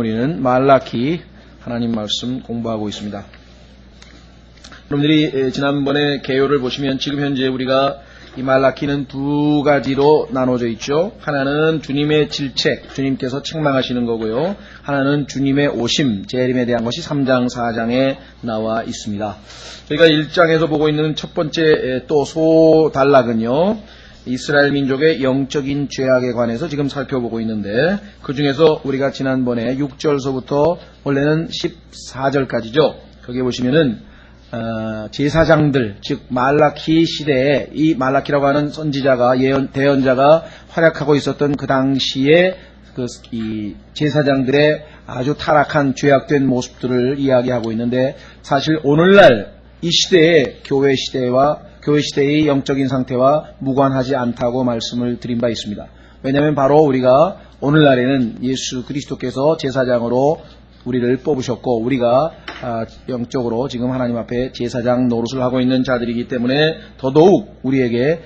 우리는 말라키 하나님 말씀 공부하고 있습니다. 여러분들이 지난번에 개요를 보시면 지금 현재 우리가 이 말라키는 두 가지로 나눠져 있죠. 하나는 주님의 질책, 주님께서 책망하시는 거고요. 하나는 주님의 오심, 재림에 대한 것이 3장, 4장에 나와 있습니다. 저희가 1장에서 보고 있는 첫 번째 또 소단락은요. 이스라엘 민족의 영적인 죄악에 관해서 지금 살펴보고 있는데 그 중에서 우리가 지난번에 6절서부터 원래는 14절까지죠. 거기에 보시면은 제사장들, 즉 말라키 시대에 이 말라키라고 하는 선지자가 대언자가 활약하고 있었던 그 당시에 이 제사장들의 아주 타락한 죄악된 모습들을 이야기하고 있는데 사실 오늘날 이 시대의 교회 시대의 영적인 상태와 무관하지 않다고 말씀을 드린 바 있습니다. 왜냐하면 바로 우리가 오늘날에는 예수 그리스도께서 제사장으로 우리를 뽑으셨고 우리가 영적으로 지금 하나님 앞에 제사장 노릇을 하고 있는 자들이기 때문에 더더욱 우리에게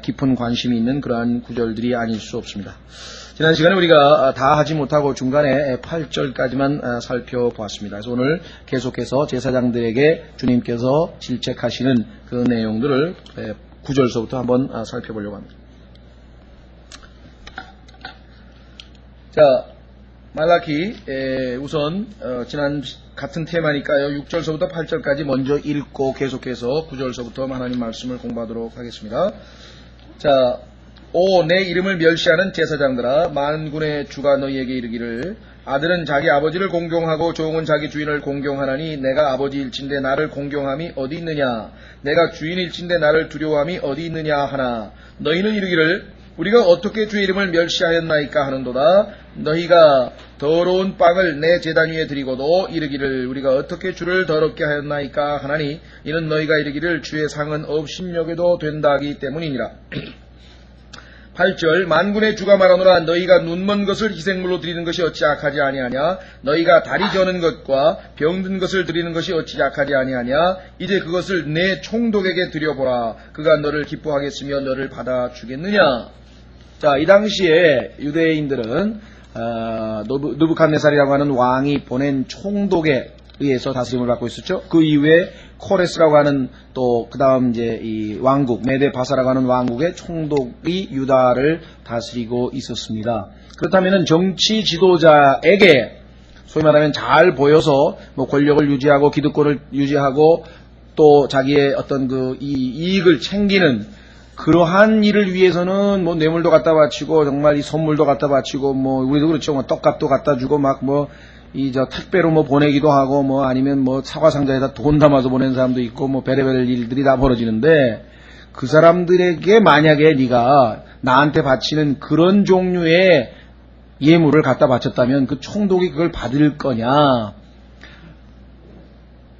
깊은 관심이 있는 그러한 구절들이 아닐 수 없습니다. 지난 시간에 우리가 다 하지 못하고 중간에 8절까지만 살펴보았습니다. 그래서 오늘 계속해서 제사장들에게 주님께서 질책하시는 그 내용들을 9절서부터 한번 살펴보려고 합니다. 자, 말라키 우선 지난 같은 테마니까요. 6절서부터 8절까지 먼저 읽고 계속해서 9절서부터 하나님 말씀을 공부하도록 하겠습니다. 자, 오 내 이름을 멸시하는 제사장들아 만군의 주가 너희에게 이르기를 아들은 자기 아버지를 공경하고 종은 자기 주인을 공경하나니 내가 아버지일진데 나를 공경함이 어디 있느냐 내가 주인일진데 나를 두려워함이 어디 있느냐 하나 너희는 이르기를 우리가 어떻게 주의 이름을 멸시하였나이까 하는도다. 너희가 더러운 빵을 내 제단 위에 드리고도 이르기를 우리가 어떻게 주를 더럽게 하였나이까 하나니 이는 너희가 이르기를 주의 상은 없인 여겨도 된다 하기 때문이니라. 8절 만군의 주가 말하노라 너희가 눈먼 것을 희생물로 드리는 것이 어찌 악하지 아니하냐 너희가 다리 저는 것과 병든 것을 드리는 것이 어찌 악하지 아니하냐 이제 그것을 내 총독에게 드려보라 그가 너를 기뻐하겠으며 너를 받아주겠느냐. 자, 이 당시에 유대인들은 느부갓네살이라고 하는 왕이 보낸 총독에 의해서 다스림을 받고 있었죠. 그 이후에 코레스라고 하는 또 그 다음 이제 이 왕국 메데 바사라고 하는 왕국의 총독이 유다를 다스리고 있었습니다. 그렇다면은 정치 지도자에게 소위 말하면 잘 보여서 뭐 권력을 유지하고 기득권을 유지하고 또 자기의 어떤 그 이익을 챙기는 그러한 일을 위해서는 뭐 뇌물도 갖다 바치고 정말 이 선물도 갖다 바치고 뭐 우리도 그렇죠. 뭐 떡값도 갖다 주고 막 뭐 택배로 뭐 보내기도 하고 뭐 아니면 뭐 사과 상자에다 돈 담아서 보내는 사람도 있고 뭐 베레베레 일들이 다 벌어지는데 그 사람들에게 만약에 네가 나한테 바치는 그런 종류의 예물을 갖다 바쳤다면 그 총독이 그걸 받을 거냐?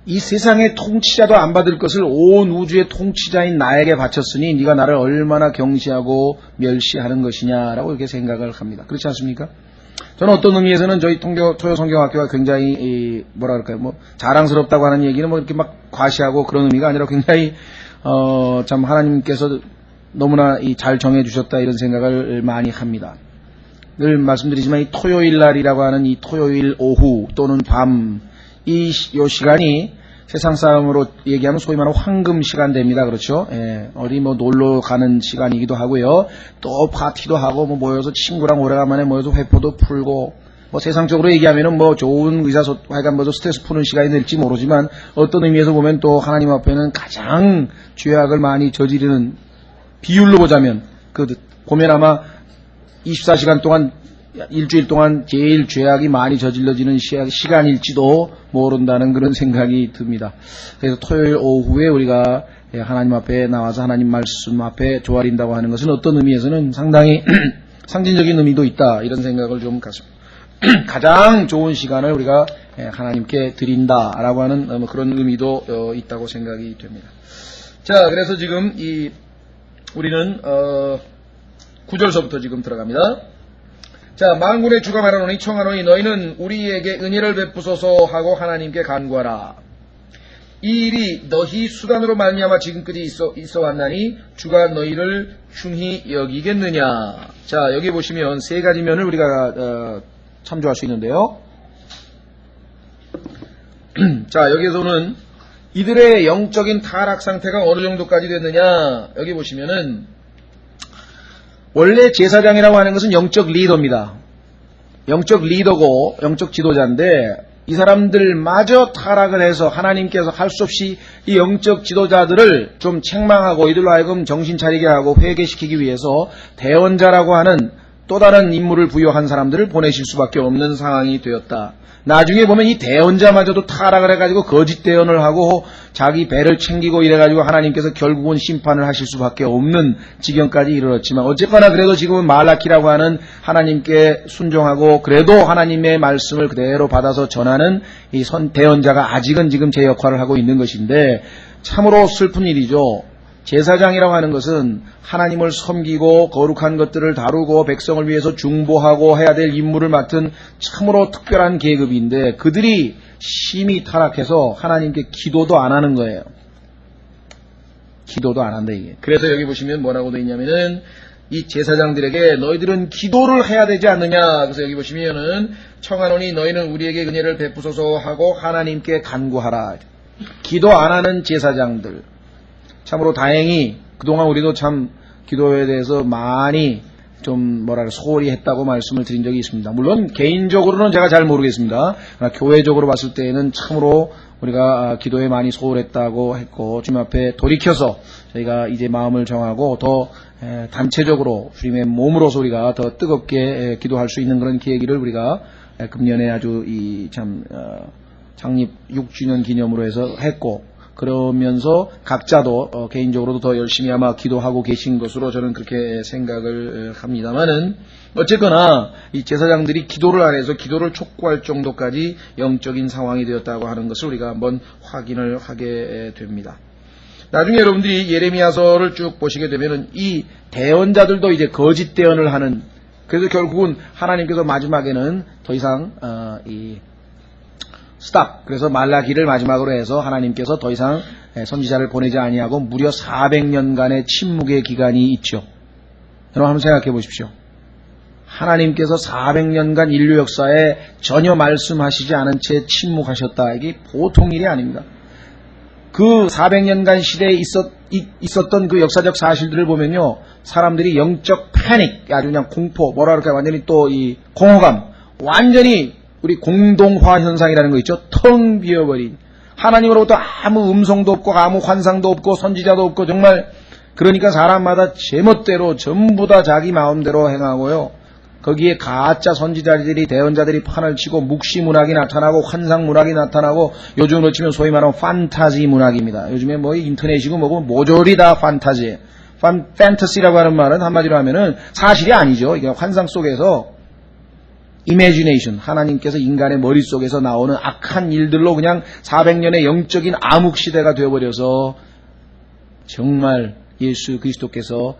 이 세상의 통치자도 안 받을 것을 온 우주의 통치자인 나에게 바쳤으니 네가 나를 얼마나 경시하고 멸시하는 것이냐라고 이렇게 생각을 합니다. 그렇지 않습니까? 저는 어떤 의미에서는 저희 토요 성경학교가 굉장히 뭐라 그럴까요? 뭐 자랑스럽다고 하는 얘기는 뭐 이렇게 막 과시하고 그런 의미가 아니라 굉장히 참 하나님께서 너무나 잘 정해 주셨다 이런 생각을 많이 합니다. 늘 말씀드리지만 이 토요일 날이라고 하는 이 토요일 오후 또는 밤 요 시간이 세상 사람으로 얘기하면 소위 말하는 황금 시간대입니다. 그렇죠? 예, 어디 뭐 놀러 가는 시간이기도 하고요. 또 파티도 하고 뭐 모여서 친구랑 오래간만에 모여서 회포도 풀고 뭐 세상적으로 얘기하면은 뭐 좋은 하여간 뭐 스트레스 푸는 시간이 될지 모르지만 어떤 의미에서 보면 또 하나님 앞에는 가장 죄악을 많이 저지르는 비율로 보자면 보면 아마 24시간 동안 일주일 동안 제일 죄악이 많이 저질러지는 시간일지도 모른다는 그런 생각이 듭니다. 그래서 토요일 오후에 우리가 하나님 앞에 나와서 하나님 말씀 앞에 조아린다고 하는 것은 어떤 의미에서는 상당히 상징적인 의미도 있다 이런 생각을 좀 갖습니다. 가장 좋은 시간을 우리가 하나님께 드린다라고 하는 그런 의미도 있다고 생각이 됩니다. 자, 그래서 지금 우리는 9절서부터 지금 들어갑니다. 자, 만군의 주가 말하노니 청하노니 너희는 우리에게 은혜를 베푸소서 하고 하나님께 간구하라. 이 일이 너희 수단으로 말미암아 지금까지 있어 왔나니 주가 너희를 흉히 여기겠느냐. 자, 여기 보시면 세 가지 면을 우리가 참조할 수 있는데요. 자, 여기에서는 이들의 영적인 타락 상태가 어느 정도까지 됐느냐, 여기 보시면은, 원래 제사장이라고 하는 것은 영적 리더입니다. 영적 리더고, 영적 지도자인데, 이 사람들마저 타락을 해서 하나님께서 할 수 없이 이 영적 지도자들을 좀 책망하고 이들로 하여금 정신 차리게 하고 회개시키기 위해서 대언자라고 하는 또 다른 임무를 부여한 사람들을 보내실 수밖에 없는 상황이 되었다. 나중에 보면 이 대언자마저도 타락을 해가지고 거짓 대언을 하고 자기 배를 챙기고 이래가지고 하나님께서 결국은 심판을 하실 수밖에 없는 지경까지 이르렀지만 어쨌거나 그래도 지금은 말라키라고 하는 하나님께 순종하고 그래도 하나님의 말씀을 그대로 받아서 전하는 이 대언자가 아직은 지금 제 역할을 하고 있는 것인데 참으로 슬픈 일이죠. 제사장이라고 하는 것은 하나님을 섬기고 거룩한 것들을 다루고 백성을 위해서 중보하고 해야 될 임무를 맡은 참으로 특별한 계급인데 그들이 심히 타락해서 하나님께 기도도 안 하는 거예요. 기도도 안 한다 이게. 그래서 여기 보시면 뭐라고 되어 있냐면은 이 제사장들에게 너희들은 기도를 해야 되지 않느냐. 그래서 여기 보시면은 청하노니 너희는 우리에게 은혜를 베푸소서 하고 하나님께 간구하라. 기도 안 하는 제사장들. 참으로 다행히 그동안 우리도 참 기도에 대해서 많이 좀 소홀히 했다고 말씀을 드린 적이 있습니다. 물론 개인적으로는 제가 잘 모르겠습니다. 그러나 교회적으로 봤을 때에는 참으로 우리가 기도에 많이 소홀했다고 했고 주님 앞에 돌이켜서 저희가 이제 마음을 정하고 더 단체적으로 주님의 몸으로서 우리가 더 뜨겁게 기도할 수 있는 그런 계기를 우리가 금년에 아주 창립 6주년 기념으로 해서 했고 그러면서 각자도 개인적으로도 더 열심히 아마 기도하고 계신 것으로 저는 그렇게 생각을 합니다만은 어쨌거나 이 제사장들이 기도를 안 해서 기도를 촉구할 정도까지 영적인 상황이 되었다고 하는 것을 우리가 한번 확인을 하게 됩니다. 나중에 여러분들이 예레미야서를 쭉 보시게 되면은 이 대언자들도 이제 거짓 대언을 하는 그래서 결국은 하나님께서 마지막에는 더 이상 스탑. 그래서 말라기를 마지막으로 해서 하나님께서 더 이상 선지자를 보내지 아니하고 무려 400년간의 침묵의 기간이 있죠. 여러분 한번 생각해 보십시오. 하나님께서 400년간 인류 역사에 전혀 말씀하시지 않은 채 침묵하셨다. 이게 보통 일이 아닙니다. 그 400년간 시대에 있었던 그 역사적 사실들을 보면요. 사람들이 영적 패닉, 아주 그냥 공포, 완전히 또 이 공허감, 완전히 우리 공동화 현상이라는 거 있죠. 텅 비어버린 하나님으로부터 아무 음성도 없고 아무 환상도 없고 선지자도 없고 정말 그러니까 사람마다 제멋대로 전부 다 자기 마음대로 행하고요. 거기에 가짜 선지자들이 대언자들이 판을 치고 묵시 문학이 나타나고 환상 문학이 나타나고 요즘으로 치면 소위 말하는 판타지 문학입니다. 요즘에 뭐 인터넷이고 뭐고 모조리 다 판타지예요. 판타시라고 하는 말은 한마디로 하면은 사실이 아니죠. 이게 환상 속에서 imagination, 하나님께서 인간의 머릿속에서 나오는 악한 일들로 그냥 400년의 영적인 암흑시대가 되어버려서 정말 예수 그리스도께서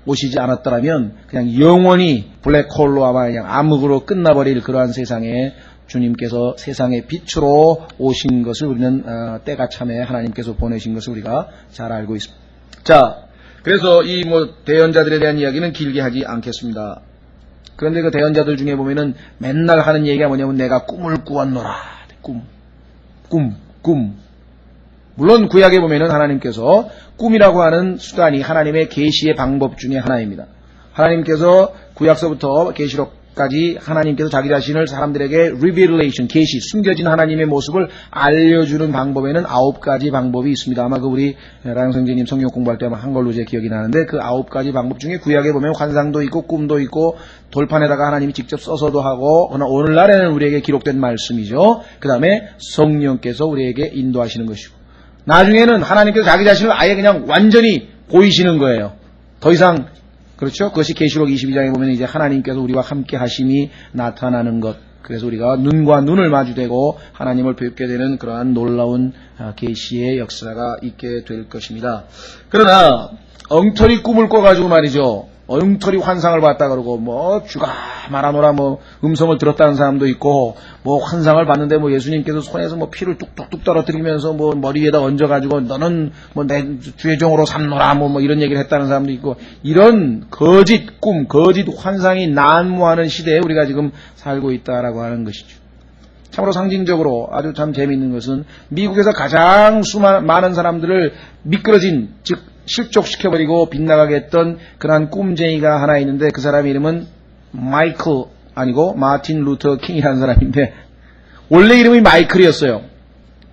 오시지 않았더라면 그냥 영원히 블랙홀로 아마 그냥 암흑으로 끝나버릴 그러한 세상에 주님께서 세상의 빛으로 오신 것을 우리는 때가 참에 하나님께서 보내신 것을 우리가 잘 알고 있습니다. 자, 그래서 이 대언자들에 대한 이야기는 길게 하지 않겠습니다. 그런데 그 대언자들 중에 보면은 맨날 하는 얘기가 뭐냐면 내가 꿈을 꾸었노라. 꿈. 물론 구약에 보면은 하나님께서 꿈이라고 하는 수단이 하나님의 계시의 방법 중에 하나입니다. 하나님께서 구약서부터 계시록까지 하나님께서 자기 자신을 사람들에게 revelation, 계시, 숨겨진 하나님의 모습을 알려주는 방법에는 9가지 방법이 있습니다. 아마 우리 라영 선생님 성경 공부할 때 아마 한 걸로 제 기억이 나는데 그 9가지 방법 중에 구약에 보면 환상도 있고 꿈도 있고 돌판에다가 하나님이 직접 써서도 하고 그러나 오늘날에는 우리에게 기록된 말씀이죠. 그 다음에 성령께서 우리에게 인도하시는 것이고 나중에는 하나님께서 자기 자신을 아예 그냥 완전히 보이시는 거예요. 더 이상 그렇죠? 그것이 계시록 22장에 보면 이제 하나님께서 우리와 함께 하심이 나타나는 것. 그래서 우리가 눈과 눈을 마주대고 하나님을 뵙게 되는 그러한 놀라운 계시의 역사가 있게 될 것입니다. 그러나 엉터리 꿈을 꿔가지고 말이죠. 엉터리 환상을 봤다 그러고 주가 말하노라 음성을 들었다는 사람도 있고 환상을 봤는데 예수님께서 손에서 피를 뚝뚝뚝 떨어뜨리면서 머리 위에다 얹어가지고 너는 내 주의 종으로 삼노라 이런 얘기를 했다는 사람도 있고 이런 거짓 꿈, 거짓 환상이 난무하는 시대에 우리가 지금 살고 있다라고 하는 것이죠. 참으로 상징적으로 아주 참 재미있는 것은 미국에서 가장 많은 사람들을 미끄러진, 즉 실족시켜버리고 빗나가게 했던 그러한 꿈쟁이가 하나 있는데 그 사람 이름은 마이클 아니고 마틴 루터 킹이라는 사람인데 원래 이름이 마이클이었어요.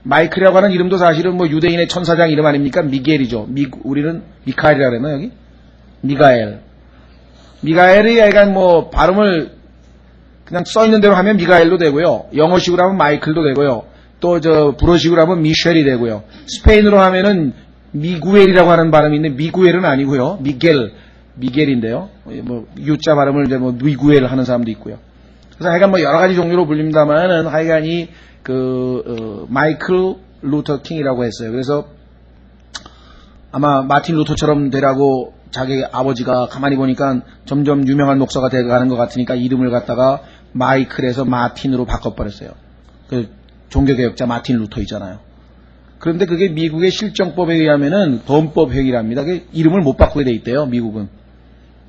마이클이라고 하는 이름도 사실은 뭐 유대인의 천사장 이름 아닙니까? 미겔이죠. 우리는 미카엘이라고 그랬나 여기? 미가엘. 미가엘이 약간 뭐 발음을 그냥 써있는 대로 하면 미가엘도 되고요. 영어식으로 하면 마이클도 되고요. 또 불어식으로 하면 미셸이 되고요. 스페인어로 하면은 미구엘이라고 하는 발음이 있는데 미구엘은 아니고요. 미겔인데요. 뭐 유자 발음을 이제 뭐 미구엘 하는 사람도 있고요. 그래서 하여간 뭐 여러 가지 종류로 불립니다만은 하여간 마이클 루터 킹이라고 했어요. 그래서 아마 마틴 루터처럼 되라고 자기 아버지가 가만히 보니까 점점 유명한 목사가 되어가는 것 같으니까 이름을 갖다가 마이클에서 마틴으로 바꿔버렸어요. 그 종교개혁자 마틴 루터 있잖아요. 그런데 그게 미국의 실정법에 의하면은 범법행위랍니다. 이름을 못 바꾸게 돼 있대요, 미국은.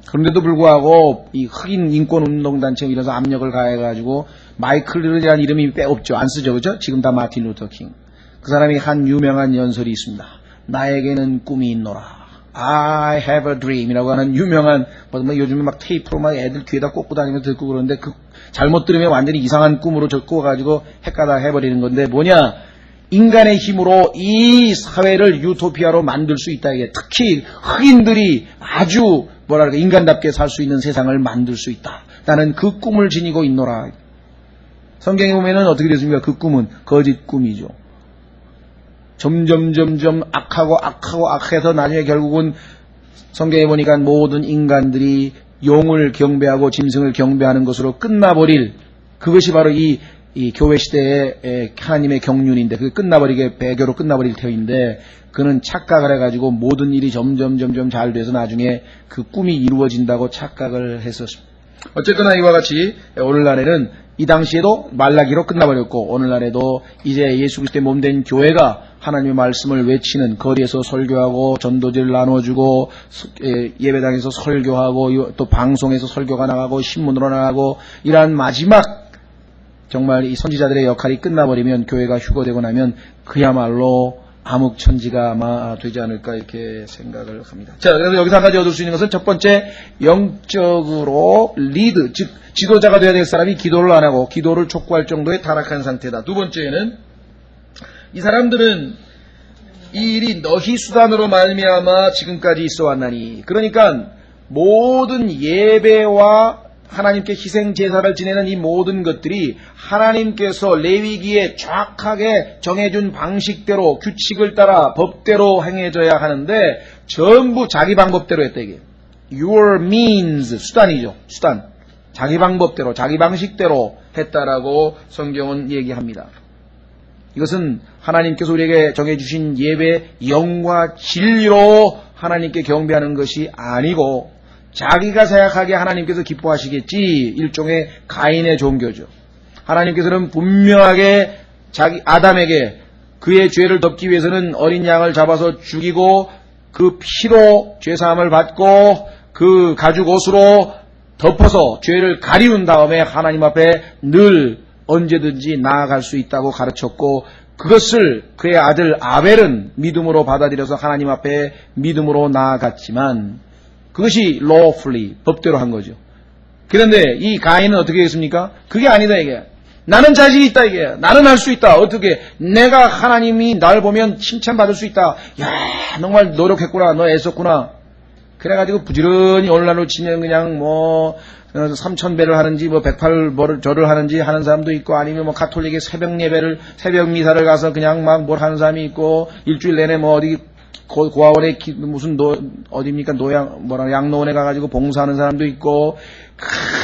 그런데도 불구하고 이 흑인 인권운동단체에 이래서 압력을 가해가지고 마이클이라는 이름이 없죠. 안 쓰죠, 그죠? 지금 다 마틴 루터 킹. 그 사람이 한 유명한 연설이 있습니다. 나에게는 꿈이 있노라. I have a dream 이라고 하는 유명한, 요즘에 막 테이프로 막 애들 귀에다 꽂고 다니면서 듣고 그러는데 잘못 들으면 완전히 이상한 꿈으로 꽂아가지고 헷가다 해버리는 건데 뭐냐? 인간의 힘으로 이 사회를 유토피아로 만들 수 있다. 이게 특히 흑인들이 아주 인간답게 살 수 있는 세상을 만들 수 있다. 나는 그 꿈을 지니고 있노라. 성경에 보면은 어떻게 됐습니까? 그 꿈은 거짓 꿈이죠. 점점 악해서 나중에 결국은 성경에 보니까 모든 인간들이 용을 경배하고 짐승을 경배하는 것으로 끝나버릴, 그것이 바로 이 교회 시대의 하나님의 경륜인데, 그게 배교로 끝나버릴 터인데, 그는 착각을 해가지고 모든 일이 점점 잘 돼서 나중에 그 꿈이 이루어진다고 착각을 했었습니다. 어쨌거나 이와 같이 오늘날에는 이 당시에도 말라기로 끝나버렸고, 오늘날에도 이제 예수 그리스도의 몸된 교회가 하나님의 말씀을 외치는, 거리에서 설교하고 전도지를 나눠주고 예배당에서 설교하고 또 방송에서 설교가 나가고 신문으로 나가고, 이러한 마지막 정말 이 선지자들의 역할이 끝나버리면, 교회가 휴거되고 나면 그야말로 암흑천지가 아마 되지 않을까 이렇게 생각을 합니다. 자, 그래서 여기서 한 가지 얻을 수 있는 것은 첫 번째, 영적으로 리드, 즉 지도자가 되어야 될 사람이 기도를 안 하고 기도를 촉구할 정도의 타락한 상태다. 두 번째는 이 사람들은 이 일이 너희 수단으로 말미암아 지금까지 있어 왔나니, 그러니까 모든 예배와 하나님께 희생 제사를 지내는 이 모든 것들이 하나님께서 레위기에 정확하게 정해준 방식대로 규칙을 따라 법대로 행해져야 하는데 전부 자기 방법대로 했다. 이게 your means, 수단이죠. 수단. 자기 방법대로 자기 방식대로 했다라고 성경은 얘기합니다. 이것은 하나님께서 우리에게 정해주신 예배 영과 진리로 하나님께 경배하는 것이 아니고 자기가 생각하기에 하나님께서 기뻐하시겠지, 일종의 가인의 종교죠. 하나님께서는 분명하게 아담에게 그의 죄를 덮기 위해서는 어린 양을 잡아서 죽이고 그 피로 죄사함을 받고 그 가죽 옷으로 덮어서 죄를 가리운 다음에 하나님 앞에 늘 언제든지 나아갈 수 있다고 가르쳤고, 그것을 그의 아들 아벨은 믿음으로 받아들여서 하나님 앞에 믿음으로 나아갔지만 그것이 lawfully, 법대로 한 거죠. 그런데 이 가인은 어떻게 했습니까? 그게 아니다 이게. 나는 자질이 있다 이게. 나는 할 수 있다. 어떻게? 내가 하나님이 날 보면 칭찬받을 수 있다. 야, 정말 노력했구나. 너 애썼구나. 그래가지고 부지런히 오늘날로 치면 그냥 3000배를 하는지 108절을 하는지 하는 사람도 있고, 아니면 가톨릭의 새벽 미사를 가서 그냥 막 뭘 하는 사람이 있고, 일주일 내내 어디 고아원에 어디입니까? 양로원에 가가지고 봉사하는 사람도 있고,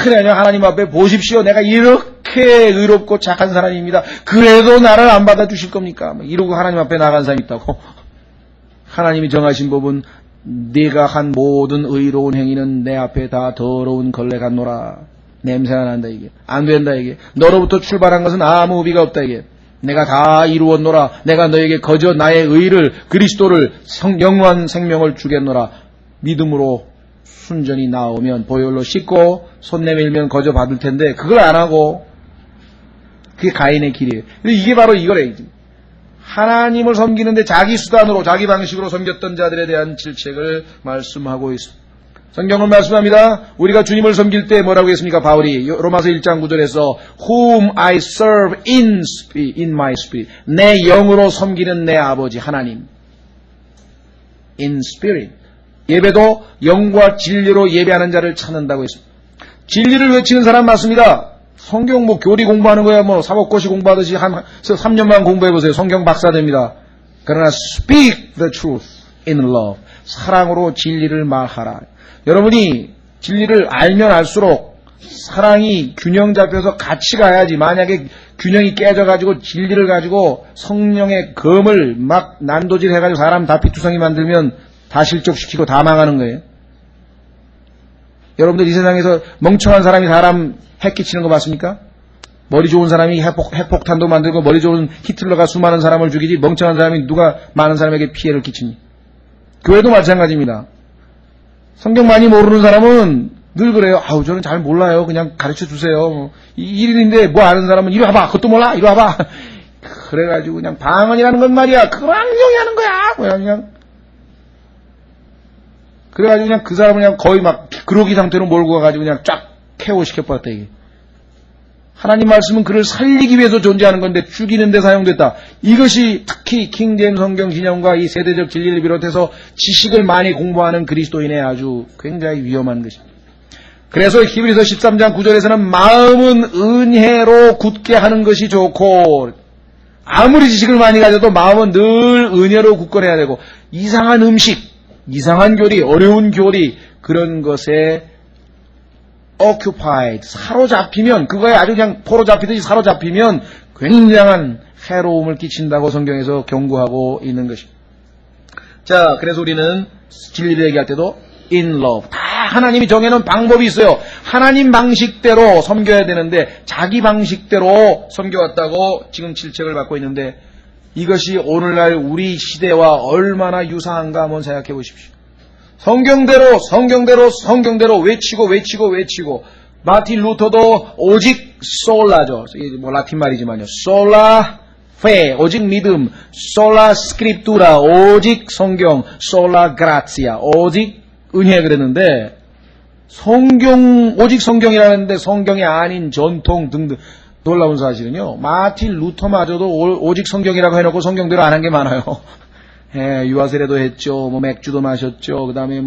그래, 하나님 앞에 보십시오. 내가 이렇게 의롭고 착한 사람입니다. 그래도 나를 안 받아주실 겁니까? 이러고 하나님 앞에 나간 사람이 있다고. 하나님이 정하신 법은 네가 한 모든 의로운 행위는 내 앞에 다 더러운 걸레 같노라. 냄새가 난다 이게. 안 된다 이게. 너로부터 출발한 것은 아무 의미가 없다 이게. 내가 다 이루었노라. 내가 너에게 거저 나의 의를, 그리스도를, 영원한 생명을 주겠노라. 믿음으로 순전히 나오면 보혈로 씻고 손 내밀면 거저 받을 텐데 그걸 안 하고 그게 가인의 길이에요. 이게 바로 이거래. 하나님을 섬기는데 자기 수단으로 자기 방식으로 섬겼던 자들에 대한 질책을 말씀하고 있습니다. 성경은 말씀합니다. 우리가 주님을 섬길 때 뭐라고 했습니까? 바울이 로마서 1장 9절에서 Whom I serve in my spirit. 내 영으로 섬기는 내 아버지 하나님. In spirit. 예배도 영과 진리로 예배하는 자를 찾는다고 했습니다. 진리를 외치는 사람 맞습니다. 성경 교리 공부하는 거야 사법고시 공부하듯이 한 3년만 공부해보세요. 성경 박사 됩니다. 그러나 speak the truth in love. 사랑으로 진리를 말하라. 여러분이 진리를 알면 알수록 사랑이 균형 잡혀서 같이 가야지. 만약에 균형이 깨져가지고 진리를 가지고 성령의 검을 막 난도질 해가지고 사람 다 피투성이 만들면 다 실족시키고 다 망하는 거예요. 여러분들 이 세상에서 멍청한 사람이 사람 해끼치는 거 맞습니까? 머리 좋은 사람이 핵폭탄도 만들고 머리 좋은 히틀러가 수많은 사람을 죽이지 멍청한 사람이 누가 많은 사람에게 피해를 끼칩니까? 교회도 마찬가지입니다. 성경 많이 모르는 사람은 늘 그래요. 아우 저는 잘 몰라요. 그냥 가르쳐 주세요. 이 일인데 뭐 아는 사람은 이리 와봐. 그것도 몰라. 이리 와봐. 그래가지고 그냥 방언이라는 건 말이야. 그걸 앙령이 하는 거야. 그냥 그래가지고 그냥 그 사람을 그냥 거의 막 그러기 상태로 몰고 가가지고 그냥 쫙 KO 시켜버렸다 이게. 하나님 말씀은 그를 살리기 위해서 존재하는 건데 죽이는 데 사용됐다. 이것이 특히 킹제임스 성경 진영과 이 세대적 진리를 비롯해서 지식을 많이 공부하는 그리스도인의 아주 굉장히 위험한 것입니다. 그래서 히브리서 13장 9절에서는 마음은 은혜로 굳게 하는 것이 좋고 아무리 지식을 많이 가져도 마음은 늘 은혜로 굳건해야 되고 이상한 음식, 이상한 교리, 어려운 교리 그런 것에 occupied, 사로잡히면 그거에 아주 그냥 포로 잡히듯이 사로잡히면 굉장한 해로움을 끼친다고 성경에서 경고하고 있는 것입니다. 자, 그래서 우리는 진리를 얘기할 때도 in love. 다 하나님이 정해놓은 방법이 있어요. 하나님 방식대로 섬겨야 되는데 자기 방식대로 섬겨왔다고 지금 질책을 받고 있는데 이것이 오늘날 우리 시대와 얼마나 유사한가 한번 생각해 보십시오. 성경대로 외치고 마틴 루터도 오직 솔라죠. 뭐 라틴 말이지만요. 솔라 페 오직 믿음, 솔라 스크립투라 오직 성경, 솔라 그라치아 오직 은혜 그랬는데 오직 성경이라는데 성경이 아닌 전통 등등 놀라운 사실은요. 마틴 루터마저도 오직 성경이라고 해놓고 성경대로 안 한 게 많아요. 예, 유아세례도 했죠. 맥주도 마셨죠. 그 다음에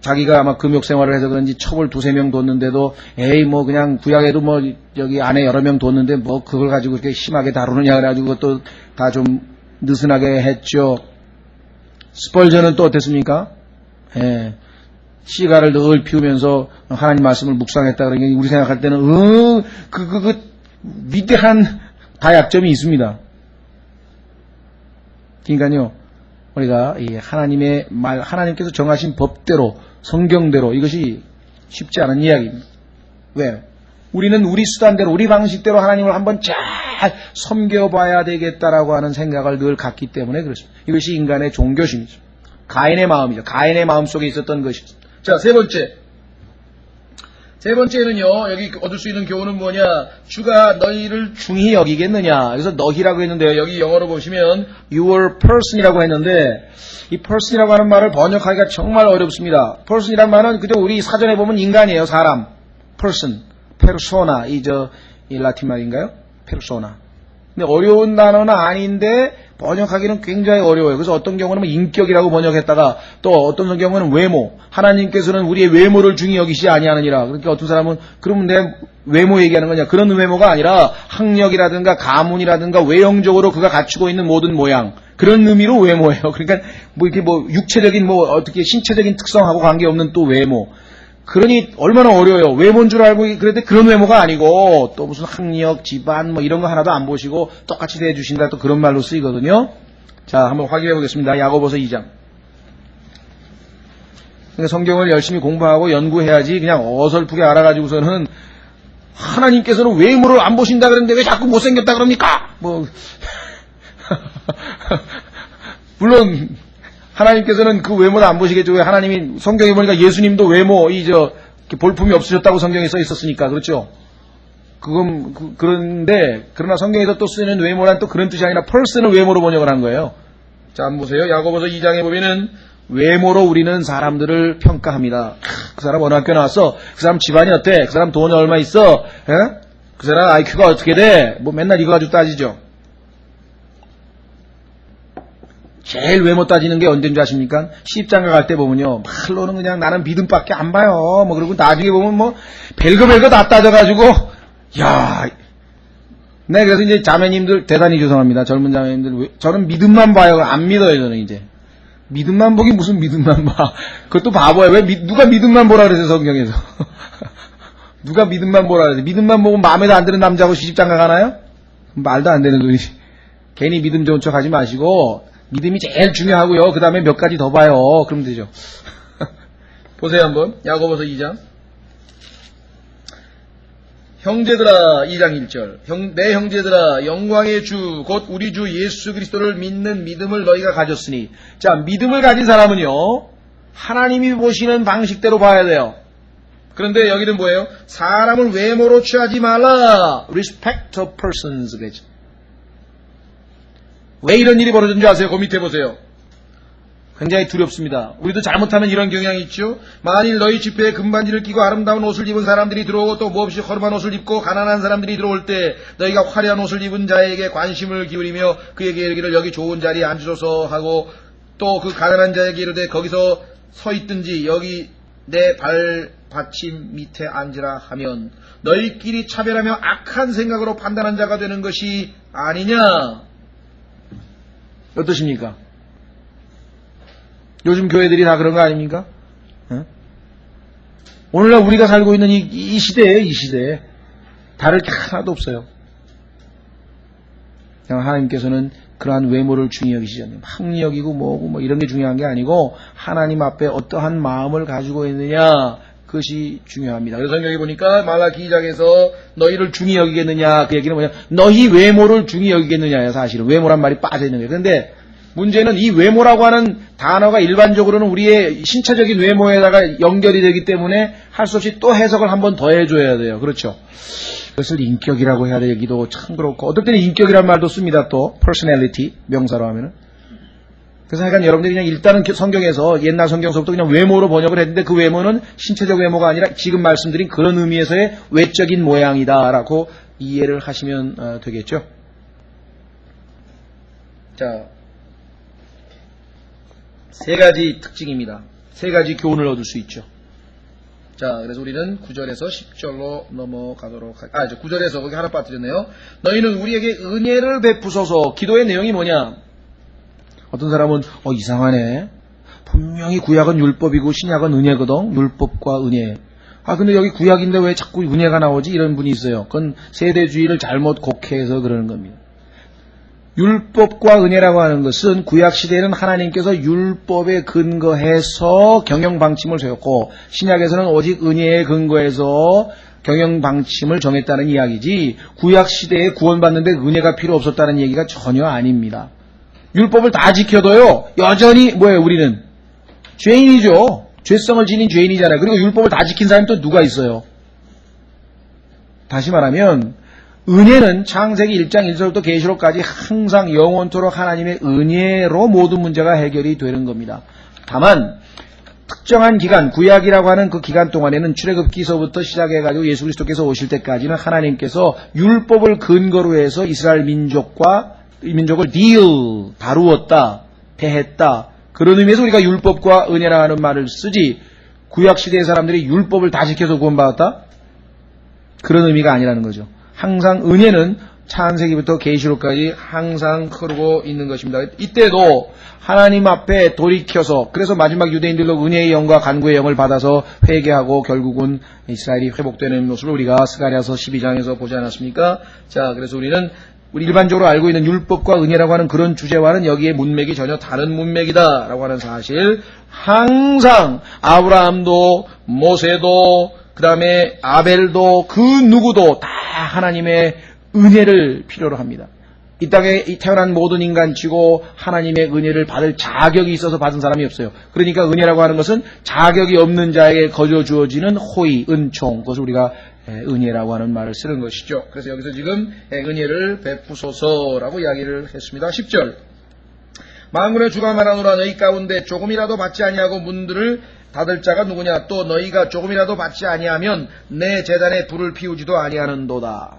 자기가 아마 금욕 생활을 해서 그런지 첩을 2-3명 뒀는데도, 그냥 구약에도 여기 안에 여러 명 뒀는데 그걸 가지고 그렇게 심하게 다루느냐 그래가지고 그것도 다 좀 느슨하게 했죠. 스펄전은 또 어땠습니까? 예. 시가를 늘 피우면서 하나님 말씀을 묵상했다 그러니 우리 생각할 때는, 위대한 다약점이 있습니다. 그러니까요, 우리가 이 하나님의 말, 하나님께서 정하신 법대로, 성경대로 이것이 쉽지 않은 이야기입니다. 왜? 우리는 우리 수단대로, 우리 방식대로 하나님을 한번 잘 섬겨봐야 되겠다라고 하는 생각을 늘 갖기 때문에 그렇습니다. 이것이 인간의 종교심이죠. 가인의 마음이죠. 가인의 마음 속에 있었던 것이죠. 자, 세 번째는요, 여기 얻을 수 있는 교훈은 뭐냐? 주가 너희를 중히 여기겠느냐? 그래서 너희라고 했는데요. 여기 영어로 보시면 your person이라고 했는데 이 person이라고 하는 말을 번역하기가 정말 어렵습니다. person이란 말은 그저 우리 사전에 보면 인간이에요. 사람. person. persona. 이 라틴 말인가요? persona. 근데 어려운 단어는 아닌데 번역하기는 굉장히 어려워요. 그래서 어떤 경우는 인격이라고 번역했다가 또 어떤 경우는 외모. 하나님께서는 우리의 외모를 중히 여기시지 아니하느니라. 그러니까 어떤 사람은 그러면 내 외모 얘기하는 거냐. 그런 외모가 아니라 학력이라든가 가문이라든가 외형적으로 그가 갖추고 있는 모든 모양. 그런 의미로 외모예요. 그러니까 이렇게 육체적인 어떻게 신체적인 특성하고 관계없는 또 외모. 그러니 얼마나 어려워요. 외모인 줄 알고 그런데 그런 외모가 아니고 또 무슨 학력, 집안 이런 거 하나도 안 보시고 똑같이 대해주신다 또 그런 말로 쓰이거든요. 자, 한번 확인해 보겠습니다. 야고보서 2장. 그러니까 성경을 열심히 공부하고 연구해야지 그냥 어설프게 알아가지고서는 하나님께서는 외모를 안 보신다 그러는데 왜 자꾸 못생겼다 그럽니까? 물론 하나님께서는 그 외모는 안 보시겠죠. 왜 하나님이 성경에 보니까 예수님도 외모, 볼품이 없으셨다고 성경에 써 있었으니까, 그렇죠? 그런데, 그러나 성경에서 또 쓰는 외모란 또 그런 뜻이 아니라 person을 외모로 번역을 한 거예요. 자, 한번 보세요. 야고보서 2장에 보면은 외모로 우리는 사람들을 평가합니다. 그 사람 어느 학교 나왔어? 그 사람 집안이 어때? 그 사람 돈이 얼마 있어? 그 사람 IQ가 어떻게 돼? 뭐 맨날 이거 가지고 따지죠. 제일 외모 따지는 게 언제인 줄 아십니까? 시집장가 갈 때 보면요. 말로는 그냥 나는 믿음밖에 안 봐요. 뭐 그리고 나중에 보면 뭐 별거 다 따져가지고 야, 네, 그래서 이제 자매님들 대단히 죄송합니다. 젊은 자매님들 저는 믿음만 봐요. 안 믿어요. 저는 이제 믿음만 보기 무슨 믿음만 봐. 그것도 바보야. 왜 누가 믿음만 보라 그러세요 성경에서? 누가 믿음만 보라 그러세요? 믿음만 보고 마음에도 안 드는 남자하고 시집장가 가나요? 말도 안 되는 소리. 괜히 믿음 좋은 척 하지 마시고 믿음이 제일 중요하고요. 그 다음에 몇 가지 더 봐요. 그럼 되죠. 보세요 한번. 야고보서 2장. 형제들아 2장 1절. 내 형제들아 영광의 주 곧 우리 주 예수 그리스도를 믿는 믿음을 너희가 가졌으니. 자, 믿음을 가진 사람은요. 하나님이 보시는 방식대로 봐야 돼요. 그런데 여기는 뭐예요? 사람을 외모로 취하지 말라. Respect of persons 그랬죠. 왜 이런 일이 벌어진 줄 아세요? 그 밑에 보세요. 굉장히 두렵습니다. 우리도 잘못하면 이런 경향이 있죠. 만일 너희 집회에 금반지를 끼고 아름다운 옷을 입은 사람들이 들어오고 또 몹시 허름한 옷을 입고 가난한 사람들이 들어올 때 너희가 화려한 옷을 입은 자에게 관심을 기울이며 그에게 이르기를 여기 좋은 자리에 앉으소서 하고 또 그 가난한 자에게 이르되 거기서 서 있든지 여기 내 발받침 밑에 앉으라 하면 너희끼리 차별하며 악한 생각으로 판단한 자가 되는 것이 아니냐. 어떠십니까? 요즘 교회들이 다 그런 거 아닙니까? 오늘날 우리가 살고 있는 이 시대에 이 시대에 다를 게 하나도 없어요. 하나님께서는 그러한 외모를 중히 여기시지 않는 학력이고 뭐고 뭐 이런 게 중요한 게 아니고 하나님 앞에 어떠한 마음을 가지고 있느냐 그것이 중요합니다. 그래서 여기 보니까 말라기 2장에서 너희를 중히 여기겠느냐 그 얘기는 뭐냐 너희 외모를 중히 여기겠느냐예요. 사실은 외모란 말이 빠져 있는 거예요. 그런데 문제는 이 외모라고 하는 단어가 일반적으로는 우리의 신체적인 외모에다가 연결이 되기 때문에 할 수 없이 또 해석을 한 번 더 해줘야 돼요. 그렇죠? 그것을 인격이라고 해야 되기도 참 그렇고 어떨 때는 인격이란 말도 씁니다. 또 personality 명사로 하면은. 그래서 하여간 여러분들이 그냥 일단은 성경에서 옛날 성경서부터 그냥 외모로 번역을 했는데 그 외모는 신체적 외모가 아니라 지금 말씀드린 그런 의미에서의 외적인 모양이다라고 이해를 하시면 되겠죠. 자, 세 가지 특징입니다. 세 가지 교훈을 얻을 수 있죠. 자, 그래서 우리는 9절에서 10절로 넘어가도록 할게요. 9절에서 거기 하나 빠뜨렸네요. 너희는 우리에게 은혜를 베푸소서. 기도의 내용이 뭐냐? 어떤 사람은 이상하네. 분명히 구약은 율법이고 신약은 은혜거든. 율법과 은혜. 근데 여기 구약인데 왜 자꾸 은혜가 나오지? 이런 분이 있어요. 그건 세대주의를 잘못 곡해해서 그러는 겁니다. 율법과 은혜라고 하는 것은 구약시대에는 하나님께서 율법에 근거해서 경영방침을 세웠고 신약에서는 오직 은혜에 근거해서 경영방침을 정했다는 이야기지 구약시대에 구원받는데 은혜가 필요 없었다는 얘기가 전혀 아닙니다. 율법을 다 지켜도요 여전히 뭐예요? 우리는 죄인이죠. 죄성을 지닌 죄인이잖아요. 그리고 율법을 다 지킨 사람이 또 누가 있어요? 다시 말하면 은혜는 창세기 1장 1절부터 계시록까지 항상 영원토록 하나님의 은혜로 모든 문제가 해결이 되는 겁니다. 다만 특정한 기간, 구약이라고 하는 그 기간 동안에는 출애굽기서부터 시작해가지고 예수 그리스도께서 오실 때까지는 하나님께서 율법을 근거로 해서 이스라엘 민족을 다루었다, 대했다. 그런 의미에서 우리가 율법과 은혜라는 말을 쓰지 구약시대의 사람들이 율법을 다 지켜서 구원받았다? 그런 의미가 아니라는 거죠. 항상 은혜는 창세기부터 계시록까지 항상 흐르고 있는 것입니다. 이때도 하나님 앞에 돌이켜서 그래서 마지막 유대인들로 은혜의 영과 간구의 영을 받아서 회개하고 결국은 이스라엘이 회복되는 모습을 우리가 스가랴서 12장에서 보지 않았습니까? 자, 그래서 우리는 우리 일반적으로 알고 있는 율법과 은혜라고 하는 그런 주제와는 여기에 문맥이 전혀 다른 문맥이다라고 하는 사실 항상 아브라함도 모세도 그 다음에 아벨도 그 누구도 다 하나님의 은혜를 필요로 합니다. 이 땅에 태어난 모든 인간치고 하나님의 은혜를 받을 자격이 있어서 받은 사람이 없어요. 그러니까 은혜라고 하는 것은 자격이 없는 자에게 거저 주어지는 호의, 은총, 그것을 우리가 은혜라고 하는 말을 쓰는 것이죠. 그래서 여기서 지금 은혜를 베푸소서라고 이야기를 했습니다. 10절 만군의 주가 말하노라 너희 가운데 조금이라도 받지 아니하고 문들을 닫을 자가 누구냐 또 너희가 조금이라도 받지 아니하면 내 제단에 불을 피우지도 아니하는도다.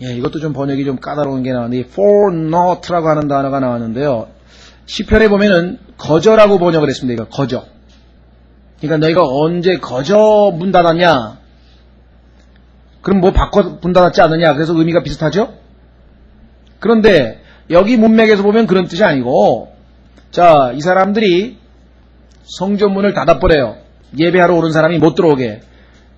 예, 이것도 좀 번역이 좀 까다로운 게 나왔는데 for not라고 하는 단어가 나왔는데요. 시편에 보면은 거저라고 번역을 했습니다. 이거 거저. 그러니까 너희가 언제 거저 문 닫았냐? 그럼 뭐 바꿔 문 닫았지 않느냐? 그래서 의미가 비슷하죠? 그런데 여기 문맥에서 보면 그런 뜻이 아니고 자, 이 사람들이 성전문을 닫아버려요. 예배하러 오는 사람이 못 들어오게.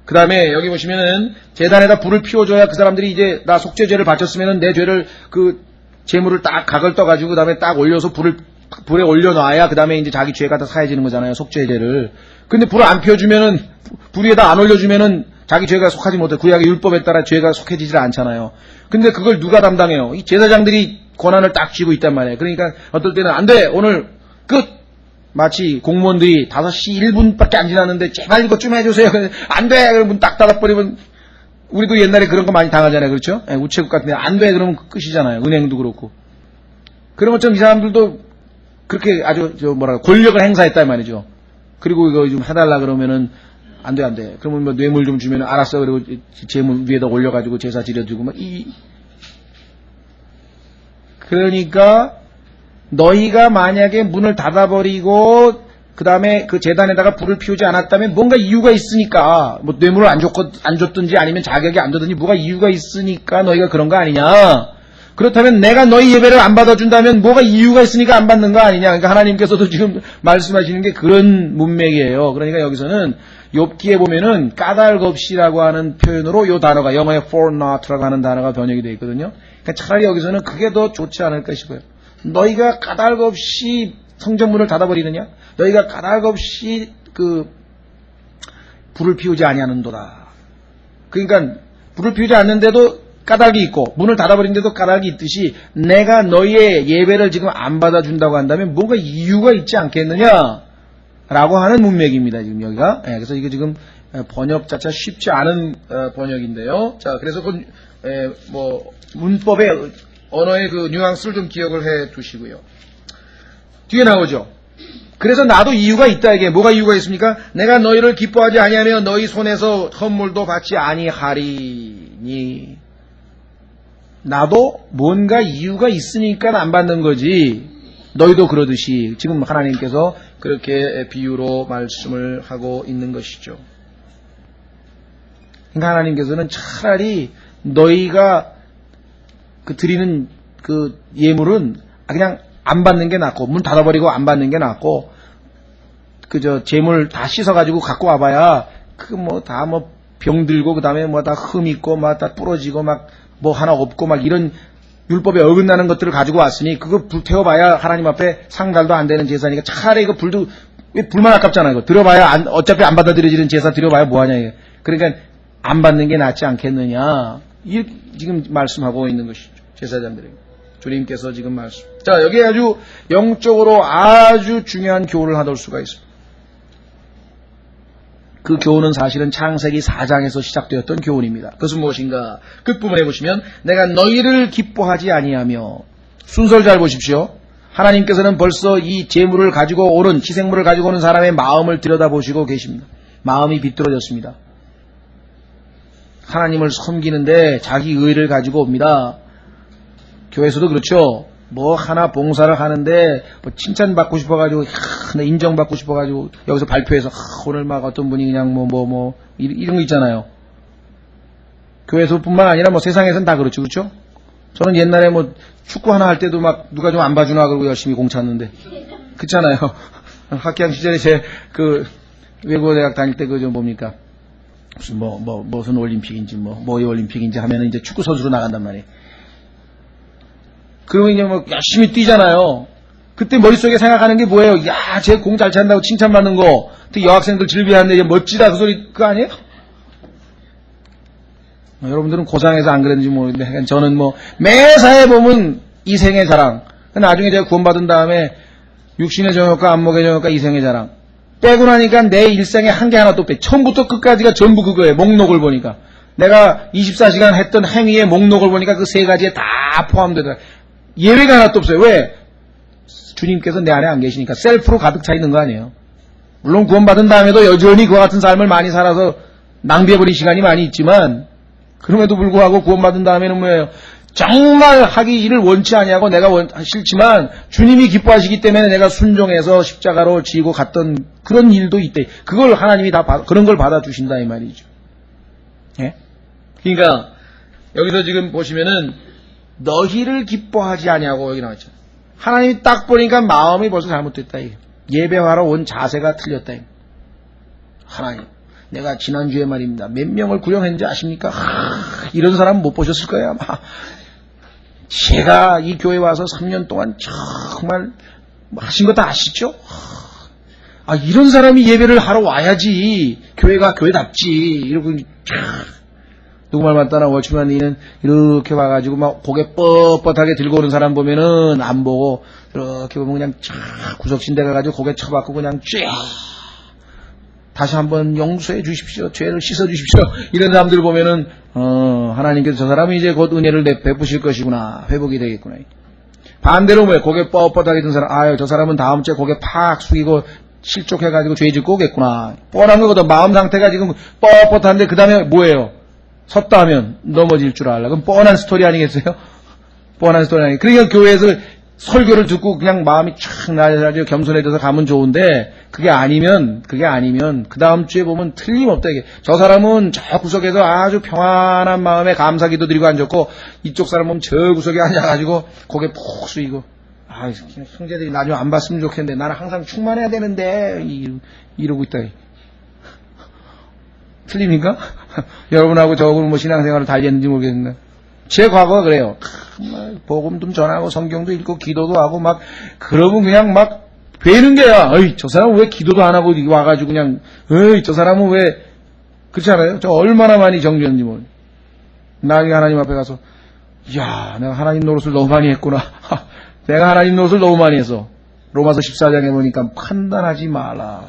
그 다음에 여기 보시면은 제단에다 불을 피워줘야 그 사람들이 이제 나 속죄죄를 바쳤으면은 내 죄를 그 재물을 딱 각을 떠가지고 그 다음에 딱 올려서 불에 올려놔야 그 다음에 이제 자기 죄가 다 사해지는 거잖아요. 속죄죄를. 근데 불을 안 피워주면은 불 위에다 안 올려주면은 자기 죄가 속하지 못해. 구약의 율법에 따라 죄가 속해지질 않잖아요. 근데 그걸 누가 담당해요? 이 제사장들이 권한을 딱 쥐고 있단 말이에요. 그러니까 어떨 때는 안 돼! 오늘 끝! 마치 공무원들이 5시 1분밖에 안 지났는데 제발 이것 좀 해주세요. 안 돼! 그러면 문 딱 닫아버리면 우리도 옛날에 그런 거 많이 당하잖아요. 그렇죠? 우체국 같은 데 안 돼! 그러면 끝이잖아요. 은행도 그렇고. 그런 것처럼 이 사람들도 그렇게 아주 권력을 행사했단 말이죠. 그리고 이거 좀 해달라 그러면은 안 돼, 안 돼. 그러면 뭐 뇌물 좀 주면 알았어. 그리고 재물 위에다 올려가지고 제사 지려주고 막 그러니까 너희가 만약에 문을 닫아버리고 그 다음에 그 제단에다가 불을 피우지 않았다면 뭔가 이유가 있으니까 뭐 뇌물을 안 줬든지 아니면 자격이 안 되든지 뭐가 이유가 있으니까 너희가 그런 거 아니냐. 그렇다면 내가 너희 예배를 안 받아준다면 뭐가 이유가 있으니까 안 받는 거 아니냐. 그러니까 하나님께서도 지금 말씀하시는 게 그런 문맥이에요. 그러니까 여기서는 욥기에 보면은 까닭없이라고 하는 표현으로 이 단어가 영어의 for not라고 하는 단어가 번역이 되어 있거든요. 그러니까 차라리 여기서는 그게 더 좋지 않을까 싶어요. 너희가 까닭없이 성전문을 닫아버리느냐? 너희가 까닭없이 불을 피우지 아니하는도다. 그러니까 불을 피우지 않는데도 까닭이 있고 문을 닫아버린데도 까닭이 있듯이 내가 너희의 예배를 지금 안 받아준다고 한다면 뭔가 이유가 있지 않겠느냐? 라고 하는 문맥입니다. 지금 여기가. 그래서 이게 지금 번역 자체가 쉽지 않은 번역인데요. 자, 그래서 문법의 언어의 그 뉘앙스를 좀 기억을 해 두시고요. 뒤에 나오죠. 그래서 나도 이유가 있다. 이게 뭐가 이유가 있습니까? 내가 너희를 기뻐하지 아니하며 너희 손에서 헌물도 받지 아니하리니. 나도 뭔가 이유가 있으니까 안 받는 거지. 너희도 그러듯이 지금 하나님께서 그렇게 비유로 말씀을 하고 있는 것이죠. 그러니까 하나님께서는 차라리 너희가 드리는 그 예물은 그냥 안 받는 게 낫고 문 닫아버리고 안 받는 게 낫고 재물 다 씻어가지고 갖고 와봐야 다 병들고 그 다음에 다 흠 있고 다 부러지고 뭐 하나 없고 이런 율법에 어긋나는 것들을 가지고 왔으니 그거 불태워봐야 하나님 앞에 상달도 안 되는 제사니까 차라리 이거 불만 아깝잖아요. 이거 들어봐야 어차피 안 받아들여지는 제사 들여봐야 뭐하냐 이게. 그러니까 안 받는 게 낫지 않겠느냐. 이 지금 말씀하고 있는 것이죠. 제사장들에게. 주님께서 지금 말씀. 자, 여기에 아주 영적으로 아주 중요한 교훈을 하실 수가 있습니다. 그 교훈은 사실은 창세기 4장에서 시작되었던 교훈입니다. 그것은 무엇인가? 끝부분에 보시면 내가 너희를 기뻐하지 아니하며 순서를 잘 보십시오. 하나님께서는 벌써 이 제물을 가지고 오는 희생물을 가지고 오는 사람의 마음을 들여다보시고 계십니다. 마음이 비뚤어졌습니다. 하나님을 섬기는데 자기 의를 가지고 옵니다. 교회에서도 그렇죠. 뭐 하나 봉사를 하는데 칭찬받고 싶어가지고 인정받고 싶어가지고 여기서 발표해서 오늘 어떤 분이 그냥 이런 거 있잖아요. 교회에서뿐만 아니라 세상에서는 다 그렇죠. 그렇죠? 저는 옛날에 축구 하나 할 때도 누가 좀 안 봐주나 그러고 열심히 공 찼는데 그렇잖아요. 학교학 시절에 제 외국어대학 다닐 때 뭡니까? 무슨 무슨 올림픽인지 뭐의 올림픽인지 하면은 이제 축구 선수로 나간단 말이에요. 그러면 이제 열심히 뛰잖아요. 그때 머릿속에 생각하는 게 뭐예요? 야, 쟤 공 잘 찬다고 칭찬받는 거. 특히 여학생들 즐비하는데 멋지다 그 소리 그거 아니에요? 여러분들은 고상해서 안 그랬는지 모르겠는데 저는 뭐 매사에 보면 이생의 자랑. 나중에 제가 구원받은 다음에 육신의 정욕과 안목의 정욕과 이생의 자랑 빼고 나니까 내 일생에 한 개 하나도 없대. 처음부터 끝까지가 전부 그거예요. 목록을 보니까 내가 24시간 했던 행위의 목록을 보니까 그 세 가지에 다 포함되더라. 예외가 하나도 없어요. 왜? 주님께서 내 안에 안 계시니까. 셀프로 가득 차 있는 거 아니에요. 물론 구원받은 다음에도 여전히 그와 같은 삶을 많이 살아서 낭비해버린 시간이 많이 있지만 그럼에도 불구하고 구원받은 다음에는 뭐예요? 정말 하기 일을 원치 아니하고 내가 싫지만 주님이 기뻐하시기 때문에 내가 순종해서 십자가로 지고 갔던 그런 일도 있대. 그걸 하나님이 다 그런 걸 받아주신다 이 말이죠. 예? 그러니까 여기서 지금 보시면은 너희를 기뻐하지 아니하고 여기 나왔죠. 하나님이 딱 보니까 마음이 벌써 잘못됐다. 예배하러 온 자세가 틀렸다. 하나님, 내가 지난주에 말입니다. 몇 명을 구령했는지 아십니까? 이런 사람 못 보셨을 거예요 아마. 제가 이 교회 와서 3년 동안 정말 하신 거 다 아시죠? 이런 사람이 예배를 하러 와야지 교회가 교회답지. 이러고 누구 말 맞다나 워치맨이는 이렇게 와가지고 막 고개 뻣뻣하게 들고 오는 사람 보면은 안 보고 이렇게 보면 그냥 쫙 구석진데 가가지고 고개 쳐박고 그냥 쫙 다시 한번 용서해 주십시오. 죄를 씻어 주십시오. 이런 사람들 보면은 하나님께서 저 사람이 이제 곧 은혜를 베푸실 것이구나. 회복이 되겠구나. 반대로 왜 고개 뻣뻣하게 든 사람, 저 사람은 다음 주에 고개 팍 숙이고 실족해가지고 죄 짓고 오겠구나. 뻔한 거거든. 마음 상태가 지금 뻣뻣한데 그 다음에 뭐예요? 섰다 하면 넘어질 줄 알라. 그럼 뻔한 스토리 아니겠어요? 뻔한 스토리 아니겠어요? 그러니까 교회에서 설교를 듣고 그냥 마음이 촥 나아져 겸손해져서 가면 좋은데 그게 아니면 그 다음 주에 보면 틀림없다 이게. 저 사람은 저 구석에서 아주 평안한 마음에 감사기도 드리고 앉았고 이쪽 사람 보면 저 구석에 앉아가지고 고개 푹 숙이고 형제들이 나중에 안 봤으면 좋겠는데 나는 항상 충만해야 되는데 이러고 있다. 틀립니까? 여러분하고 저하고 뭐 신앙생활을 달리했는지 모르겠는데 제 과거가 그래요. 복음 좀 전하고 성경도 읽고 기도도 하고 막 그러면 그냥 막 되는 게야. 저 사람은 왜 기도도 안 하고 와가지고 그냥 저 사람은 왜 그렇지 않아요? 저 얼마나 많이 정죄했는지 모르. 나중에 하나님 앞에 가서 내가 하나님 노릇을 너무 많이 했구나. 내가 하나님 노릇을 너무 많이 해서 로마서 14장에 보니까 판단하지 마라.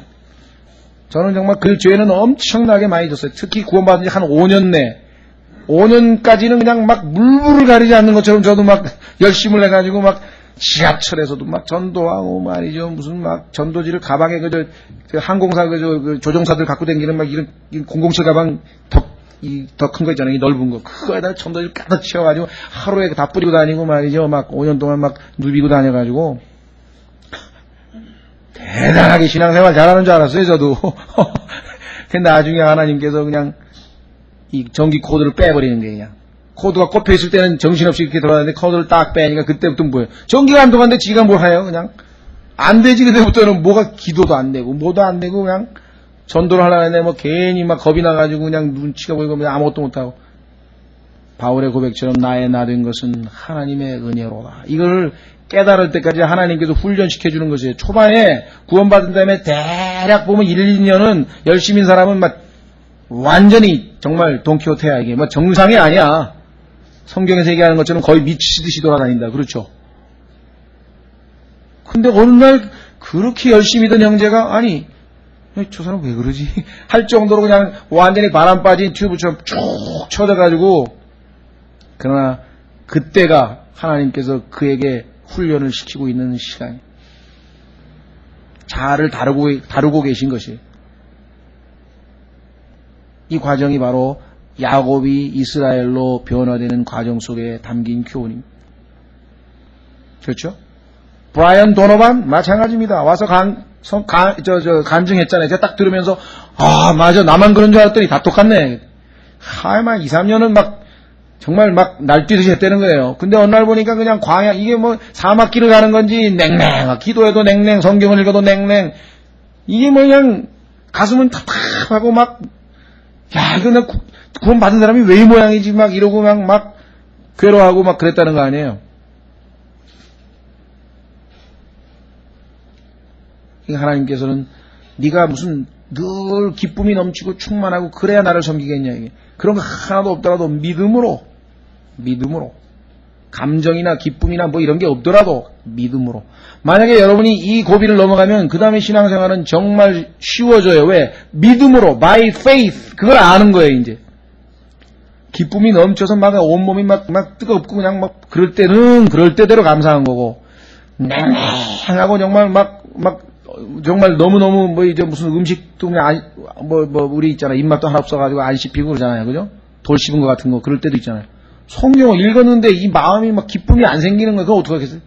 저는 정말 그 죄는 엄청나게 많이 졌어요. 특히 구원받은 지 한 5년 내 5년까지는 그냥 막 물불을 가리지 않는 것처럼 저도 막 열심을 해가지고 막 지하철에서도 막 전도하고 말이죠. 무슨 막 전도지를 가방에 그 항공사 그 조종사들 갖고 다니는 막 이런 007 가방 더 큰 거 있잖아요. 이 넓은 거. 그거에다 전도지를 가득 채워가지고 하루에 다 뿌리고 다니고 말이죠. 막 5년 동안 막 누비고 다녀가지고 대단하게 신앙생활 잘하는 줄 알았어요. 저도. 근데 나중에 하나님께서 그냥 이 전기 코드를 빼버리는 게 그냥. 코드가 꼽혀있을 때는 정신없이 이렇게 돌아가는데 코드를 딱 빼니까 그때부터 뭐예요? 전기가 안 들어갔는데 지가 뭘 해요? 그냥. 안 되지. 그때부터는 뭐가 기도도 안 되고 뭐도 안 되고 그냥 전도를 하려는데 뭐 괜히 막 겁이 나가지고 그냥 눈치가 보이고 그냥 아무것도 못하고. 바울의 고백처럼 나의 나 된 것은 하나님의 은혜로다. 이걸 깨달을 때까지 하나님께서 훈련시켜주는 것이에요. 초반에 구원받은 다음에 대략 보면 1, 2년은 열심인 사람은 막 완전히 정말 돈키호테야. 이게 뭐 정상이 아니야. 성경에서 얘기하는 것처럼 거의 미치듯이 돌아다닌다. 그렇죠? 근데 어느 날 그렇게 열심히 던 형제가 저 사람 왜 그러지? 할 정도로 그냥 완전히 바람 빠진 튜브처럼 쭉 쳐져가지고 그러나 그때가 하나님께서 그에게 훈련을 시키고 있는 시간이 자아를 다루고 계신 것이에요. 이 과정이 바로 야곱이 이스라엘로 변화되는 과정 속에 담긴 교훈입니다. 그렇죠? 브라이언 도노반 마찬가지입니다. 와서 간증했잖아요. 제가 딱 들으면서 맞아 나만 그런 줄 알았더니 다 똑같네. 막 2, 3년은 막 정말 막 날뛰듯이 했다는 거예요. 근데 어느 날 보니까 그냥 광야, 이게 뭐 사막길을 가는 건지 냉랭, 기도해도 냉랭, 성경을 읽어도 냉랭, 이게 뭐 그냥 가슴은 답답하고 막, 이거 나 구원 받은 사람이 왜 이 모양이지 막 이러고 막 괴로워하고 막 그랬다는 거 아니에요. 하나님께서는 네가 무슨 늘 기쁨이 넘치고 충만하고 그래야 나를 섬기겠냐 이게. 그런 거 하나도 없더라도 믿음으로 감정이나 기쁨이나 뭐 이런 게 없더라도 믿음으로. 만약에 여러분이 이 고비를 넘어가면 그 다음에 신앙생활은 정말 쉬워져요. 왜? 믿음으로 by faith 그걸 아는 거예요. 이제 기쁨이 넘쳐서 막 온몸이 막 뜨겁고 그냥 막 그럴 때대로 감사한 거고, 냉랭하고 정말 막 정말 너무너무 뭐 이제 무슨 음식도 뭐 우리 있잖아, 입맛도 하나 없어가지고 안 씹히고 그러잖아요. 그죠? 돌 씹은 것 같은 거 그럴 때도 있잖아요. 성경을 읽었는데 이 마음이 막 기쁨이 안 생기는 거예요. 그거 어떡하겠어요?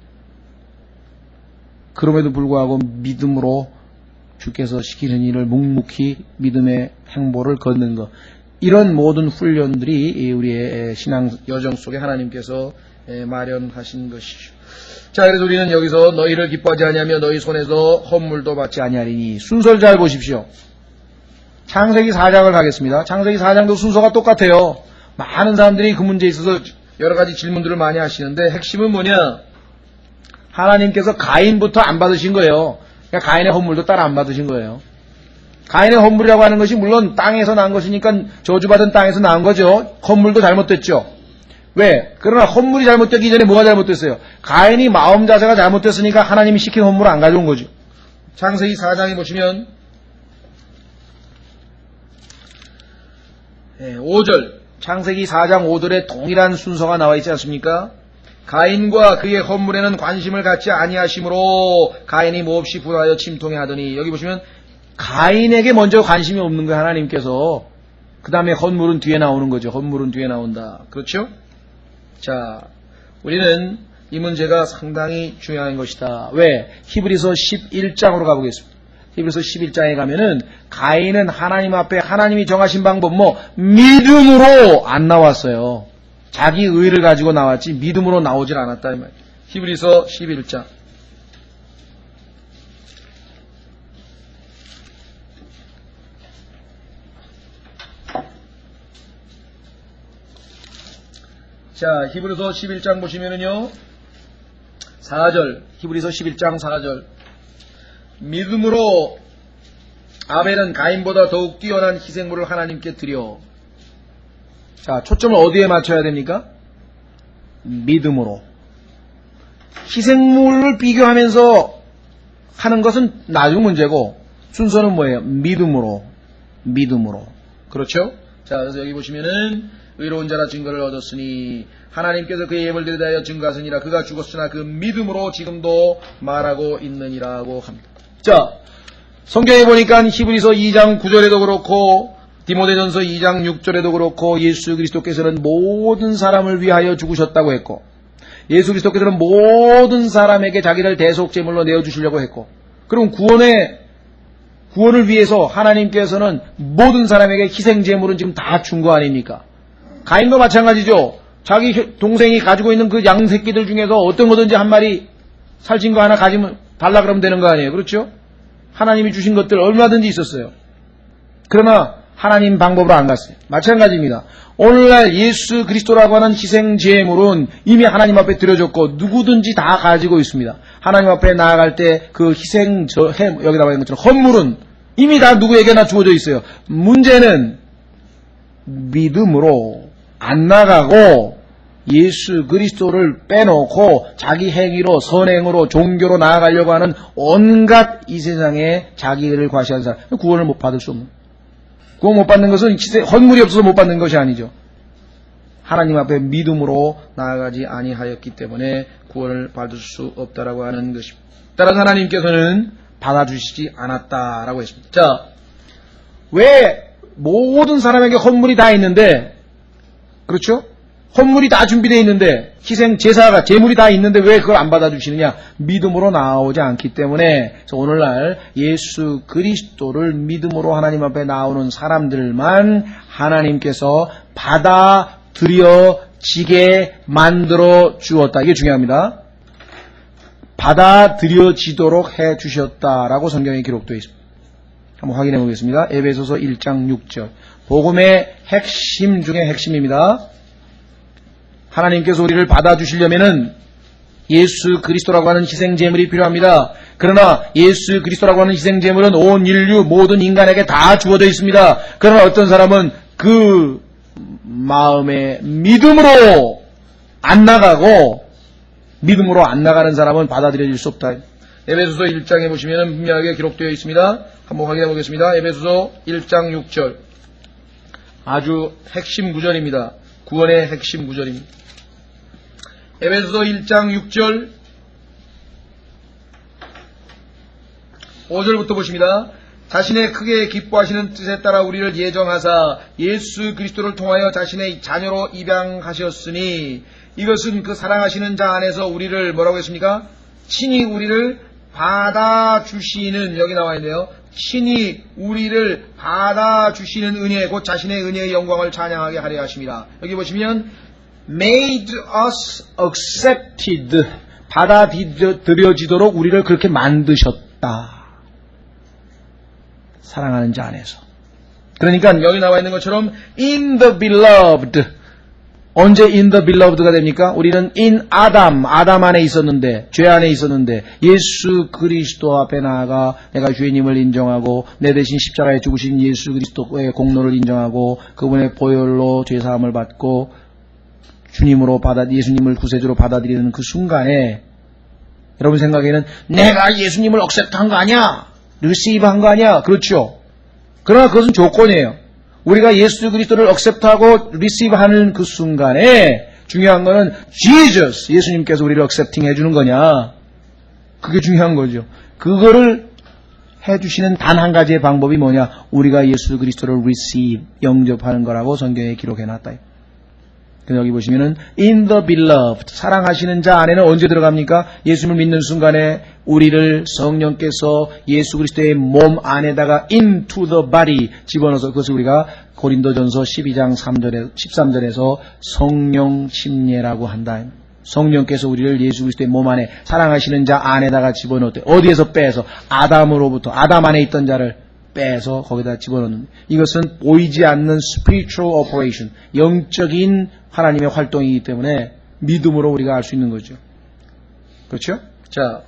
그럼에도 불구하고 믿음으로 주께서 시키는 일을 묵묵히 믿음의 행보를 걷는 것. 이런 모든 훈련들이 우리의 신앙 여정 속에 하나님께서 마련하신 것이죠. 자, 그래서 우리는 여기서 너희를 기뻐하지 아니하며 너희 손에서 헌물도 받지 아니하리니, 순서를 잘 보십시오. 창세기 4장을 가겠습니다. 창세기 4장도 순서가 똑같아요. 많은 사람들이 그 문제에 있어서 여러 가지 질문들을 많이 하시는데, 핵심은 뭐냐? 하나님께서 가인부터 안 받으신 거예요. 그러니까 가인의 헌물도 따라 안 받으신 거예요. 가인의 헌물이라고 하는 것이 물론 땅에서 난 것이니까 저주받은 땅에서 난 거죠. 헌물도 잘못됐죠. 왜? 그러나 헌물이 잘못되기 전에 뭐가 잘못됐어요? 가인이 마음 자세가 잘못됐으니까 하나님이 시킨 헌물을 안 가져온 거죠. 창세기 4장에 보시면 5절, 창세기 4장 5절에 동일한 순서가 나와 있지 않습니까? 가인과 그의 헌물에는 관심을 갖지 아니하심으로 가인이 몹시 분하여 침통해 하더니, 여기 보시면 가인에게 먼저 관심이 없는 거예요, 하나님께서. 그 다음에 헌물은 뒤에 나오는 거죠. 헌물은 뒤에 나온다. 그렇죠? 자, 우리는 이 문제가 상당히 중요한 것이다. 왜? 히브리서 11장으로 가보겠습니다. 히브리서 11장에 가면은 가인은 하나님 앞에 하나님이 정하신 방법 믿음으로 안 나왔어요. 자기 의를 가지고 나왔지 믿음으로 나오질 않았다 이 말이에요. 히브리서 11장. 자, 히브리서 11장 보시면은요, 4절, 히브리서 11장 4절. 믿음으로 아벨은 가인보다 더욱 뛰어난 희생물을 하나님께 드려. 자, 초점을 어디에 맞춰야 됩니까? 믿음으로. 희생물을 비교하면서 하는 것은 나중 문제고, 순서는 뭐예요? 믿음으로. 그렇죠? 자, 그래서 여기 보시면은 의로운 자라 증거를 얻었으니 하나님께서 그의 예물들에 대하여 증거하시니라. 그가 죽었으나 그 믿음으로 지금도 말하고 있느니라고 합니다. 자, 성경에 보니까 히브리서 2장 9절에도 그렇고 디모데전서 2장 6절에도 그렇고 예수 그리스도께서는 모든 사람을 위하여 죽으셨다고 했고, 예수 그리스도께서는 모든 사람에게 자기를 대속제물로 내어주시려고 했고, 그럼 구원을 위해서 하나님께서는 모든 사람에게 희생제물은 지금 다 준 거 아닙니까? 가인도 마찬가지죠. 자기 동생이 가지고 있는 그 양새끼들 중에서 어떤 거든지 한 마리 살찐 거 하나 가지면 달라 그러면 되는 거 아니에요. 그렇죠? 하나님이 주신 것들 얼마든지 있었어요. 그러나 하나님 방법으로 안 갔어요. 마찬가지입니다. 오늘날 예수 그리스도라고 하는 희생제물은 이미 하나님 앞에 드려졌고 누구든지 다 가지고 있습니다. 하나님 앞에 나아갈 때 그 여기다 말한 것처럼 헌물은 이미 다 누구에게나 주어져 있어요. 문제는 믿음으로 안 나가고 예수 그리스도를 빼놓고 자기 행위로, 선행으로, 종교로 나아가려고 하는 온갖 이 세상에 자기를 과시한 사람, 구원을 못 받을 수 없는. 구원 못 받는 것은 헌물이 없어서 못 받는 것이 아니죠. 하나님 앞에 믿음으로 나아가지 아니하였기 때문에 구원을 받을 수 없다라고 하는 것입니다. 따라서 하나님께서는 받아주시지 않았다라고 했습니다. 자, 왜 모든 사람에게 헌물이 다 있는데, 그렇죠? 헌물이 다 준비되어 있는데, 희생 제사가 제물이 다 있는데 왜 그걸 안 받아주시느냐? 믿음으로 나오지 않기 때문에. 그래서 오늘날 예수 그리스도를 믿음으로 하나님 앞에 나오는 사람들만 하나님께서 받아들여지게 만들어 주었다. 이게 중요합니다. 받아들여지도록 해 주셨다라고 성경에 기록되어 있습니다. 한번 확인해 보겠습니다. 에베소서 1장 6절. 복음의 핵심 중에 핵심입니다. 하나님께서 우리를 받아주시려면은 예수 그리스도라고 하는 희생제물이 필요합니다. 그러나 예수 그리스도라고 하는 희생제물은 온 인류 모든 인간에게 다 주어져 있습니다. 그러나 어떤 사람은 그 마음에 믿음으로 안 나가고 믿음으로 안 나가는 사람은 받아들여질 수 없다. 에베소서 1장에 보시면 분명하게 기록되어 있습니다. 한번 확인해 보겠습니다. 에베소서 1장 6절. 아주 핵심 구절입니다. 구원의 핵심 구절입니다. 에베소서 1장 6절 5절부터 보십니다. 자신의 크게 기뻐하시는 뜻에 따라 우리를 예정하사 예수 그리스도를 통하여 자신의 자녀로 입양하셨으니 이것은 그 사랑하시는 자 안에서 우리를 뭐라고 했습니까? 친히 우리를 받아주시는, 여기 나와 있네요. 친히 우리를 받아주시는 은혜, 곧 자신의 은혜의 영광을 찬양하게 하려 하십니다. 여기 보시면 made us accepted, 받아들여지도록 우리를 그렇게 만드셨다. 사랑하는 자 안에서. 그러니까 여기 나와 있는 것처럼 in the beloved. 언제 in the beloved가 됩니까? 우리는 in 아담 안에 있었는데, 죄 안에 있었는데 예수 그리스도 앞에 나아가 내가 주님을 인정하고 내 대신 십자가에 죽으신 예수 그리스도의 공로를 인정하고 그분의 보혈로 죄사함을 받고 주님으로 예수님을 구세주로 받아들이는 그 순간에 여러분 생각에는 내가 예수님을 억셉트한 거 아니야? 리시브한 거 아니야? 그렇죠. 그러나 그것은 조건이에요. 우리가 예수 그리스도를 억셉트하고 리시브하는 그 순간에 중요한 거는 Jesus, 예수님께서 우리를 억셉팅 해주는 거냐? 그게 중요한 거죠. 그거를 해주시는 단 한 가지의 방법이 뭐냐? 우리가 예수 그리스도를 receive, 영접하는 거라고 성경에 기록해놨다. 여기 보시면은 in the beloved, 사랑하시는 자 안에는 언제 들어갑니까? 예수님을 믿는 순간에 우리를 성령께서 예수 그리스도의 몸 안에다가 into the body 집어넣어서 그것을 우리가 고린도전서 12장 13절에서 성령 침례라고 한다. 성령께서 우리를 예수 그리스도의 몸 안에 사랑하시는 자 안에다가 집어넣었대. 어디에서 빼서? 아담으로부터, 아담 안에 있던 자를 빼서 거기다 집어넣는, 이것은 보이지 않는 spiritual operation, 영적인 하나님의 활동이기 때문에 믿음으로 우리가 알 수 있는 거죠. 그렇죠? 자,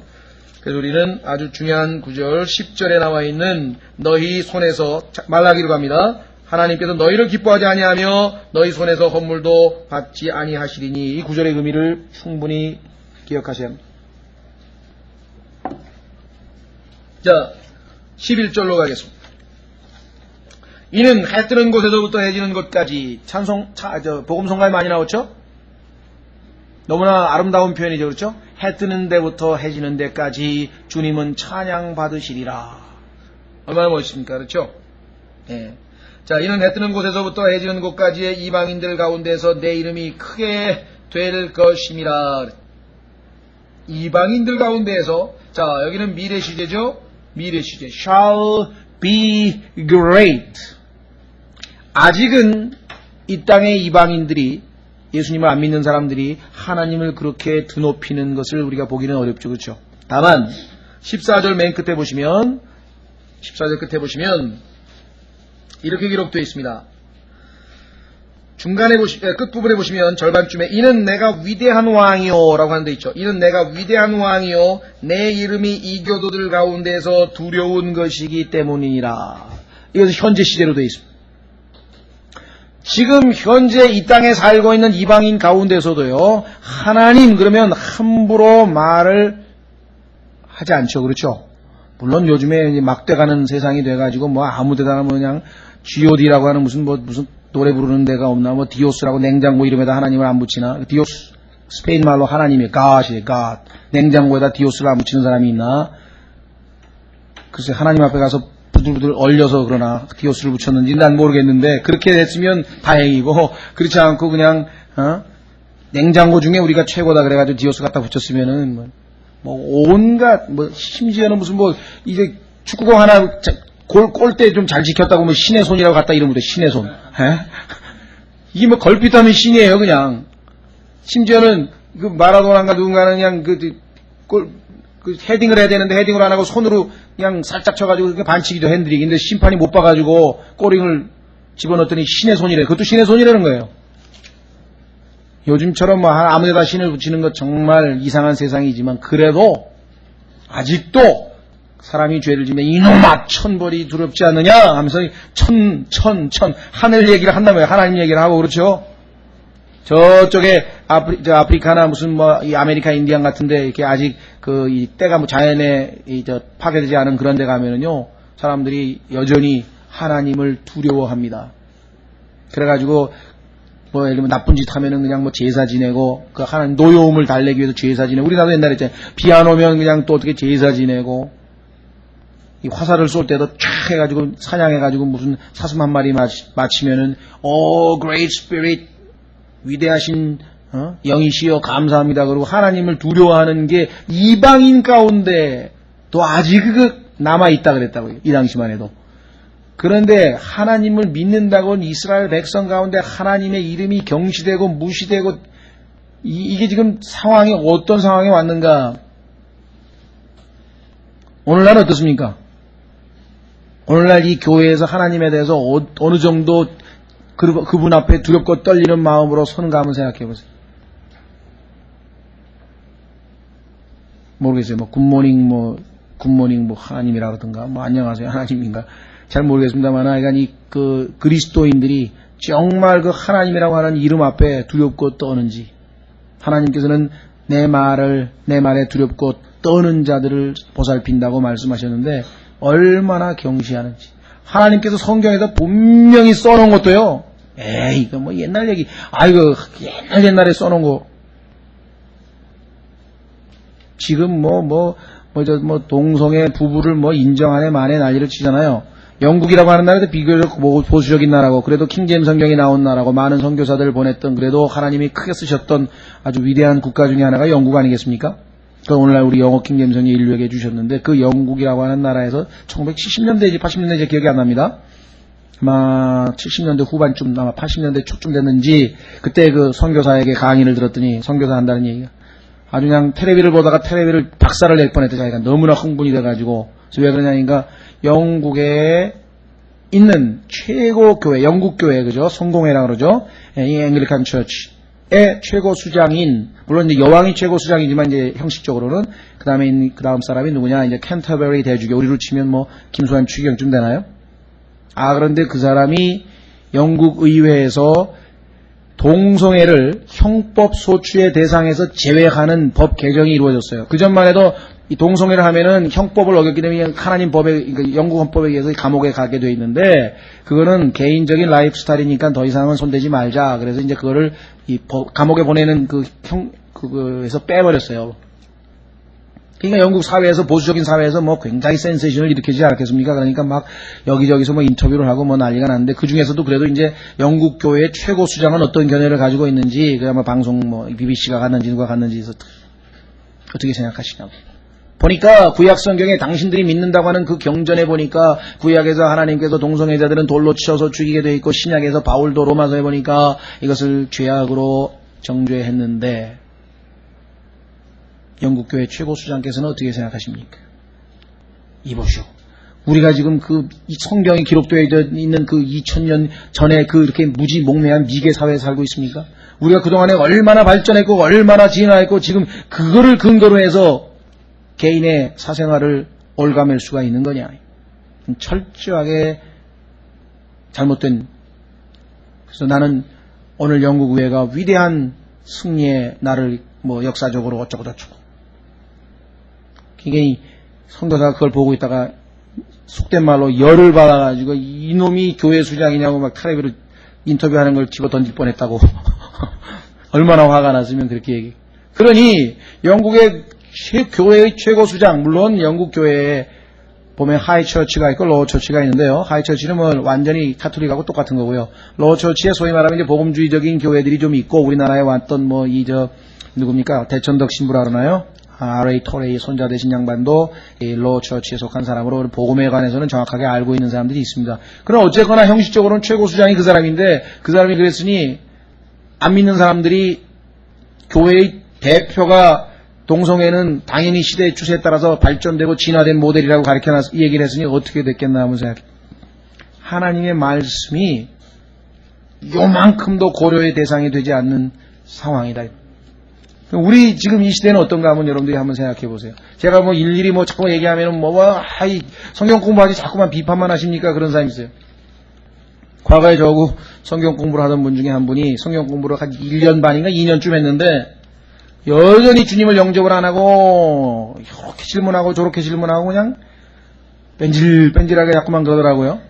그래서 우리는 아주 중요한 구절 10절에 나와 있는 너희 손에서, 말라기로 갑니다. 하나님께서 너희를 기뻐하지 아니하며 너희 손에서 헌물도 받지 아니하시리니, 이 구절의 의미를 충분히 기억하셔야 합니다. 자, 11절로 가겠습니다. 이는 해 뜨는 곳에서부터 해지는 곳까지, 복음성가에 많이 나오죠? 너무나 아름다운 표현이죠. 그렇죠? 해 뜨는 데부터 해지는 데까지 주님은 찬양 받으시리라. 얼마나 멋있습니까? 그렇죠? 예. 자, 이는 해 뜨는 곳에서부터 해지는 곳까지의 이방인들 가운데서 내 이름이 크게 될 것임이라. 이방인들 가운데에서, 자, 여기는 미래 시제죠? 미래 시제. shall be great. 아직은 이 땅의 이방인들이, 예수님을 안 믿는 사람들이 하나님을 그렇게 드높이는 것을 우리가 보기는 어렵죠. 그렇죠? 다만 14절 맨 끝에 보시면, 14절 끝에 보시면 이렇게 기록되어 있습니다. 중간에 끝부분에 보시면 절반쯤에 이는 내가 위대한 왕이요 라고 하는 데 있죠. 이는 내가 위대한 왕이요 내 이름이 이 교도들 가운데서 두려운 것이기 때문이니라. 이것은 현재 시제로 되어 있습니다. 지금 현재 이 땅에 살고 있는 이방인 가운데서도요, 하나님 그러면 함부로 말을 하지 않죠. 그렇죠? 물론 요즘에 막돼가는 세상이 돼가지고 뭐 아무 데다가 뭐 그냥 G.O.D라고 하는 무슨 노래 부르는 데가 없나, 뭐 디오스라고 냉장고 이름에다 하나님을 안 붙이나? 디오스, 스페인 말로 하나님이 God이에요, God. 냉장고에다 디오스를 안 붙이는 사람이 있나? 글쎄, 하나님 앞에 가서 부들부들 얼려서 그러나 디오스를 붙였는지 난 모르겠는데, 그렇게 됐으면 다행이고, 그렇지 않고 그냥 냉장고 중에 우리가 최고다 그래가지고 디오스 갖다 붙였으면은 온갖 심지어는 무슨 이제 축구공 하나 골대 좀 잘 지켰다고 신의 손이라고 갖다 이름을 대. 신의 손. 이게 걸핏하면 신이에요 그냥. 심지어는 그 마라도나인가 누군가는 그냥 그 헤딩을 해야 되는데 헤딩을 안 하고 손으로 그냥 살짝 쳐가지고 그게 반칙이죠. 핸드릭. 근데 심판이 못 봐가지고 꼬링을 집어넣었더니 신의 손이래. 그것도 신의 손이라는 거예요. 요즘처럼 아무데다 신을 붙이는 것 정말 이상한 세상이지만, 그래도 아직도 사람이 죄를 지면 이놈아 천벌이 두렵지 않느냐 하면서 하늘 얘기를 한다며요. 하나님 얘기를 하고 그렇죠. 저쪽에 아프리카나 무슨 이 아메리카 인디안 같은데 이렇게 아직 이 때가 자연에 파괴되지 않은 그런 데 가면은요 사람들이 여전히 하나님을 두려워합니다. 그래가지고 예를 들면 나쁜 짓 하면은 그냥 제사 지내고 그 하나님 노여움을 달래기 위해서 제사 지내고 우리나라도 옛날에 있잖아요. 비 안 오면 그냥 또 어떻게 제사 지내고 이 화살을 쏠 때도 쫙 해가지고 사냥해가지고 무슨 사슴 한 마리 맞히면은 great spirit 위대하신 영이시여 감사합니다. 그리고 하나님을 두려워하는 게 이방인 가운데 또 아직 남아있다 그랬다고요. 이 당시만 해도. 그런데 하나님을 믿는다고 이스라엘 백성 가운데 하나님의 이름이 경시되고 무시되고 이게 지금 상황이 어떤 상황에 왔는가. 오늘날 어떻습니까? 오늘날 이 교회에서 하나님에 대해서 어느 정도 그분 앞에 두렵고 떨리는 마음으로 서는가 한번 생각해 보세요. 모르겠어요. 굿모닝 하나님이라 그러든가, 안녕하세요 하나님인가. 잘 모르겠습니다만, 그러니까 그리스도인들이 정말 하나님이라고 하는 이름 앞에 두렵고 떠는지, 하나님께서는 내 말에 두렵고 떠는 자들을 보살핀다고 말씀하셨는데, 얼마나 경시하는지. 하나님께서 성경에서 분명히 써놓은 것도요, 이거 옛날 얘기, 옛날에 써놓은 거. 지금 동성애 부부를 인정하네 마네 난리를 치잖아요. 영국이라고 하는 나라도 비교적 보수적인 나라고, 그래도 킹제임 성경이 나온 나라고, 많은 선교사들을 보냈던, 그래도 하나님이 크게 쓰셨던 아주 위대한 국가 중에 하나가 영국 아니겠습니까? 오늘날 우리 영어 킹제임 성경이 인류에게 주셨는데, 그 영국이라고 하는 나라에서 1970년대인지 80년대인지 기억이 안 납니다. 아마 70년대 후반쯤, 아마 80년대 초쯤 됐는지, 그때 선교사에게 강의를 들었더니, 선교사 한다는 얘기가, 아주 그냥 텔레비를 보다가 텔레비를 박살을 낼 뻔했대. 자기가 너무나 흥분이 돼가지고. 그래서 왜 그러냐니까 영국에 있는 최고 교회, 영국 교회, 그죠? 성공회라 그러죠? 이 앵글리칸 처치의 최고 수장인, 물론 이제 여왕이 최고 수장이지만 이제 형식적으로는 그 다음 사람이 누구냐? 이제 캔터베리 대주교, 우리로 치면 김수환 추기경쯤 되나요? 그런데 그 사람이 영국 의회에서 동성애를 형법 소추의 대상에서 제외하는 법 개정이 이루어졌어요. 그전만 해도 이 동성애를 하면은 형법을 어겼기 때문에 하나님 법에, 영국 헌법에 의해서 감옥에 가게 돼 있는데, 그거는 개인적인 라이프 스타일이니까 더 이상은 손대지 말자. 그래서 이제 그거를 감옥에 보내는 그거에서 빼버렸어요. 그러니까 영국 사회에서, 보수적인 사회에서 굉장히 센세이션을 일으키지 않았겠습니까? 그러니까 여기저기서 인터뷰를 하고 난리가 났는데, 그 중에서도 그래도 이제 영국 교회의 최고 수장은 어떤 견해를 가지고 있는지, 그야말로 방송 BBC가 갔는지 누가 갔는지 해서 어떻게 생각하시냐고. 보니까 구약 성경에 당신들이 믿는다고 하는 그 경전에 보니까 구약에서 하나님께서 동성애자들은 돌로 치어서 죽이게 되어 있고, 신약에서 바울도 로마서에 보니까 이것을 죄악으로 정죄했는데, 영국교회 최고 수장께서는 어떻게 생각하십니까? 이보시오. 우리가 지금 이 성경이 기록되어 있는 2000년 전에 이렇게 무지몽매한 미개 사회에 살고 있습니까? 우리가 그동안에 얼마나 발전했고, 얼마나 진화했고, 지금 그거를 근거로 해서 개인의 사생활을 올가맬 수가 있는 거냐. 철저하게 잘못된. 그래서 나는 오늘 영국 의회가 위대한 승리의 날을 역사적으로 어쩌고저쩌고. 굉장히 선교사가 그걸 보고 있다가 속된 말로 열을 받아가지고 이놈이 교회 수장이냐고 텔레비로 인터뷰하는 걸 집어 던질 뻔했다고. 얼마나 화가 났으면 그렇게 얘기. 그러니 영국의 교회의 최고 수장, 물론 영국 교회에 보면 하이처치가 있고 로우처치가 있는데요. 하이처치는 완전히 카톨릭하고 똑같은 거고요. 로우처치에 소위 말하면 이제 복음주의적인 교회들이 좀 있고, 우리나라에 왔던 누굽니까? 대천덕 신부라 그러나요? R.A. 토레이 손자 되신 양반도 이 로우처치에 속한 사람으로 복음에 관해서는 정확하게 알고 있는 사람들이 있습니다. 그럼 어쨌거나 형식적으로는 최고 수장이 그 사람인데, 그 사람이 그랬으니 안 믿는 사람들이 교회의 대표가 동성애는 당연히 시대의 추세에 따라서 발전되고 진화된 모델이라고 가르쳐놔서 이 얘기를 했으니 어떻게 됐겠나 하면 생각해. 하나님의 말씀이 요만큼도 고려의 대상이 되지 않는 상황이다. 우리 지금 이 시대는 어떤가 하면 여러분들이 한번 생각해 보세요. 제가 뭐 일일이 뭐 자꾸 얘기하면은 성경 공부하지 자꾸만 비판만 하십니까? 그런 사람이 있어요. 과거에 저하고 성경 공부를 하던 분 중에 한 분이 성경 공부를 한 1년 반인가 2년쯤 했는데 여전히 주님을 영접을 안 하고 이렇게 질문하고 저렇게 질문하고 그냥 뺀질뺀질하게 자꾸만 그러더라고요.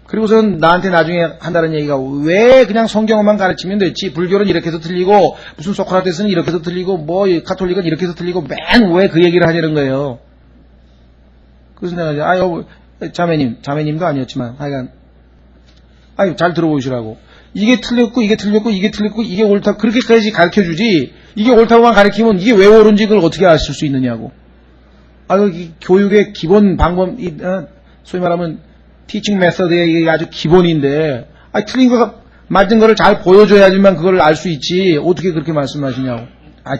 그리고선 나한테 나중에 한다는 얘기가 왜 그냥 성경만 가르치면 됐지, 불교는 이렇게 해서 틀리고 무슨 소크라테스는 이렇게 해서 틀리고 뭐 가톨릭은 이렇게 해서 틀리고 맨 왜 그 얘기를 하냐는 거예요. 그래서 내가 자매님도 아니었지만 하여간 잘 들어보시라고. 이게 틀렸고 이게 틀렸고 이게 틀렸고 이게 옳다 그렇게까지 가르쳐주지, 이게 옳다고만 가르치면 이게 왜 옳은지 그걸 어떻게 아실 수 있느냐고. 교육의 기본 방법, 소위 말하면 티칭 메서드의 이게 아주 기본인데, 틀린 거 맞은 거를 잘 보여줘야지만 그걸 알 수 있지 어떻게 그렇게 말씀하시냐고.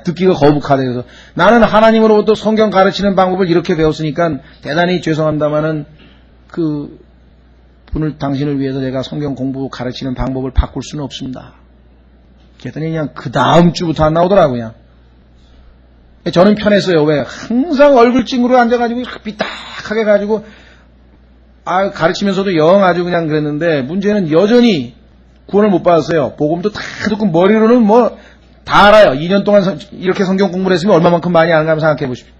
듣기가 거북하다. 그래서 나는 하나님으로부터 성경 가르치는 방법을 이렇게 배웠으니까 대단히 죄송합니다마는 당신을 위해서 내가 성경 공부 가르치는 방법을 바꿀 수는 없습니다. 그랬더니 그냥 그 다음 주부터 안 나오더라고요. 저는 편했어요. 왜? 항상 얼굴 찡그러 앉아가지고 삐딱하게 가지고 가르치면서도 영 아주 그냥 그랬는데, 문제는 여전히 구원을 못 받았어요. 복음도 다 듣고 머리로는 뭐 다 알아요. 2년 동안 이렇게 성경 공부를 했으면 얼마만큼 많이 아는가 한번 생각해 보십시오.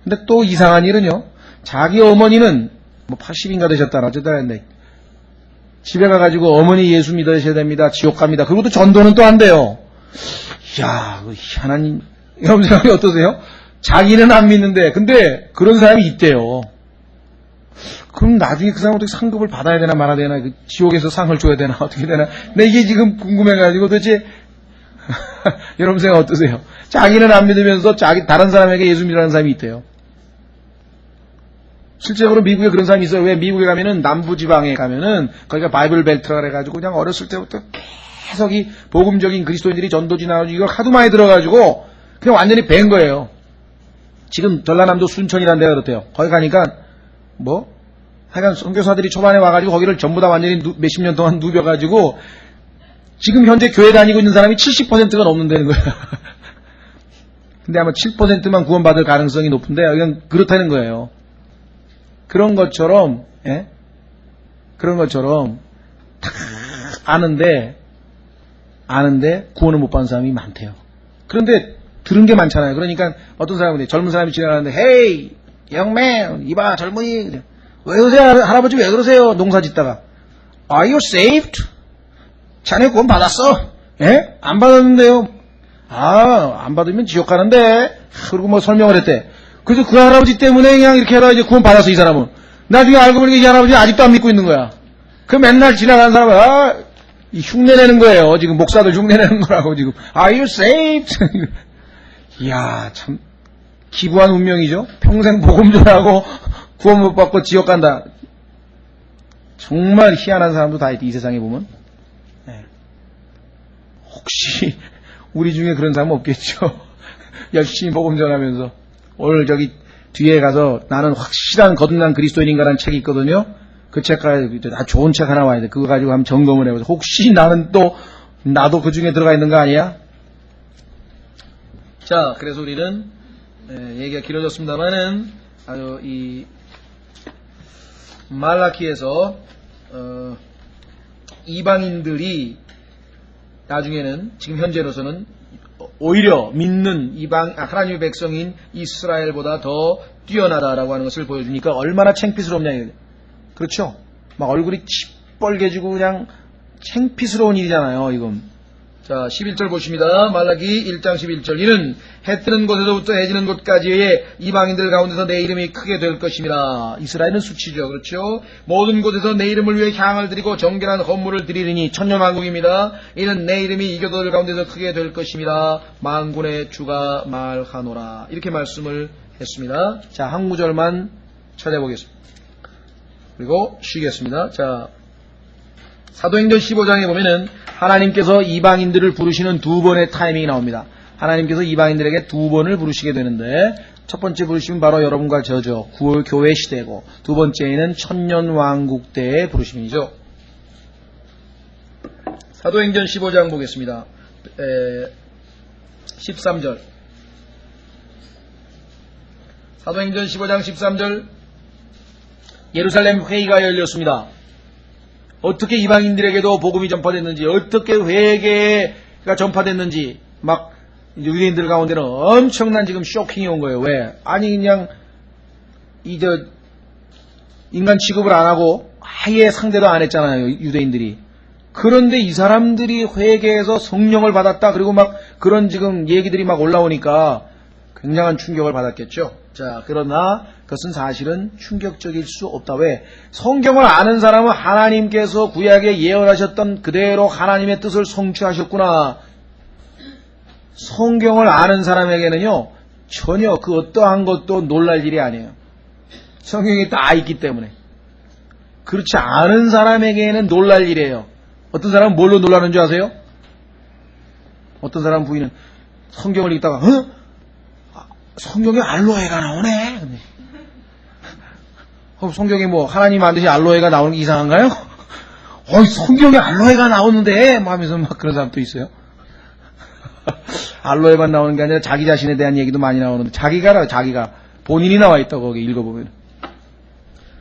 근데 또 이상한 일은요, 자기 어머니는 뭐 80인가 되셨다나 어쨌든 했는데 집에 가가지고 어머니 예수 믿으셔야 됩니다, 지옥 갑니다, 그리고 또 전도는 또 한대요. 이야, 하나님, 여러분 생각이 어떠세요? 자기는 안 믿는데 근데 그런 사람이 있대요. 그럼 나중에 그 사람 어떻게 상급을 받아야 되나 말아야 되나, 지옥에서 상을 줘야 되나 어떻게 되나, 근데 이게 지금 궁금해가지고 도대체 여러분 생각 어떠세요? 자기는 안 믿으면서 다른 사람에게 예수 믿으라는 사람이 있대요. 실제로 미국에 그런 사람이 있어요. 왜? 미국에 가면은 남부지방에 가면은 거기가 바이블 벨트라 그래가지고 그냥 어렸을 때부터 계속 이 복음적인 그리스도인들이 전도지 나오지 이걸 하도 많이 들어가지고 그냥 완전히 밴 거예요. 지금 전라남도 순천이라는 데가 그렇대요. 거기 가니까 하여간 선교사들이 초반에 와가지고 거기를 전부 다 완전히 몇십 년 동안 누벼가지고 지금 현재 교회 다니고 있는 사람이 70%가 넘는다는 거예요. 근데 아마 7%만 구원받을 가능성이 높은데 그냥 그렇다는 거예요. 그런 것처럼 다 아는데 구원을 못 받은 사람이 많대요. 그런데 들은 게 많잖아요. 그러니까 어떤 사람은 젊은 사람이 지나가는데 Hey, young man, 이봐 젊은이, 왜 그러세요? 할아버지 왜 그러세요? 농사 짓다가 Are you saved? 자네 구원 받았어? 안 받았는데요. 안 받으면 지옥 가는데. 그리고 뭐 설명을 했대. 그래서 그 할아버지 때문에 그냥 이렇게 하다가 이제 구원 받았어, 이 사람은. 나중에 알고 보니까 이 할아버지 아직도 안 믿고 있는 거야. 그 맨날 지나가는 사람은 흉내내는 거예요. 지금 목사들 흉내내는 거라고 지금. Are you saved? 이야, 참 기구한 운명이죠. 평생 복음 전하고 구원 못 받고 지옥 간다. 정말 희한한 사람도 다 있대, 이 세상에 보면. 혹시 우리 중에 그런 사람 없겠죠? 열심히 복음 전하면서. 오늘 저기 뒤에 가서 나는 확실한 거듭난 그리스도인인가라는 책이 있거든요. 그 책 좋은 책 하나 와야 돼. 그거 가지고 한번 점검을 해보세요. 혹시 나도 그 중에 들어가 있는 거 아니야? 자, 그래서 우리는 얘기가 길어졌습니다만은 이 말라키에서 이방인들이 나중에는 지금 현재로서는 오히려 믿는 하나님의 백성인 이스라엘보다 더 뛰어나다라고 하는 것을 보여주니까 얼마나 창피스럽냐 이거죠. 그렇죠? 막 얼굴이 시뻘개지고 그냥 창피스러운 일이잖아요, 이건. 자, 11절 보십니다. 말라기 1장 11절. 이는 해 뜨는 곳에서부터 해 지는 곳까지의 이방인들 가운데서 내 이름이 크게 될 것입니다. 이스라엘은 수치죠. 그렇죠? 모든 곳에서 내 이름을 위해 향을 드리고 정결한 헌물을 드리리니 천년왕국입니다. 이는 내 이름이 이 교도들 가운데서 크게 될 것입니다. 만군의 주가 말하노라. 이렇게 말씀을 했습니다. 자, 한 구절만 찾아보겠습니다. 그리고 쉬겠습니다. 자, 사도행전 15장에 보면은 하나님께서 이방인들을 부르시는 두 번의 타이밍이 나옵니다. 하나님께서 이방인들에게 두 번을 부르시게 되는데, 첫 번째 부르심은 바로 여러분과 저죠. 교회 시대고, 두 번째는 천년왕국 때의 부르심이죠. 사도행전 15장 보겠습니다. 13절. 사도행전 15장 13절. 예루살렘 회의가 열렸습니다. 어떻게 이방인들에게도 복음이 전파됐는지, 어떻게 회개가 전파됐는지, 막 유대인들 가운데는 엄청난 지금 쇼킹이 온 거예요. 왜? 아니 그냥 인간 취급을 안 하고 아예 상대도 안 했잖아요, 유대인들이. 그런데 이 사람들이 회개해서 성령을 받았다, 그리고 막 그런 지금 얘기들이 막 올라오니까 굉장한 충격을 받았겠죠. 자, 그러나 그것은 사실은 충격적일 수 없다. 왜? 성경을 아는 사람은 하나님께서 구약에 예언하셨던 그대로 하나님의 뜻을 성취하셨구나. 성경을 아는 사람에게는요, 전혀 그 어떠한 것도 놀랄 일이 아니에요. 성경이 다 있기 때문에. 그렇지 않은 사람에게는 놀랄 일이에요. 어떤 사람은 뭘로 놀라는 줄 아세요? 어떤 사람 부인은 성경을 읽다가 성경에 알로에가 나오네. 성경에 뭐 하나님 만드신 알로에가 나오는 게 이상한가요? 성경에 알로에가 나오는데 하면서 막 그런 사람도 있어요. 알로에만 나오는 게 아니라 자기 자신에 대한 얘기도 많이 나오는데 자기가 본인이 나와 있다고 거기 읽어보면.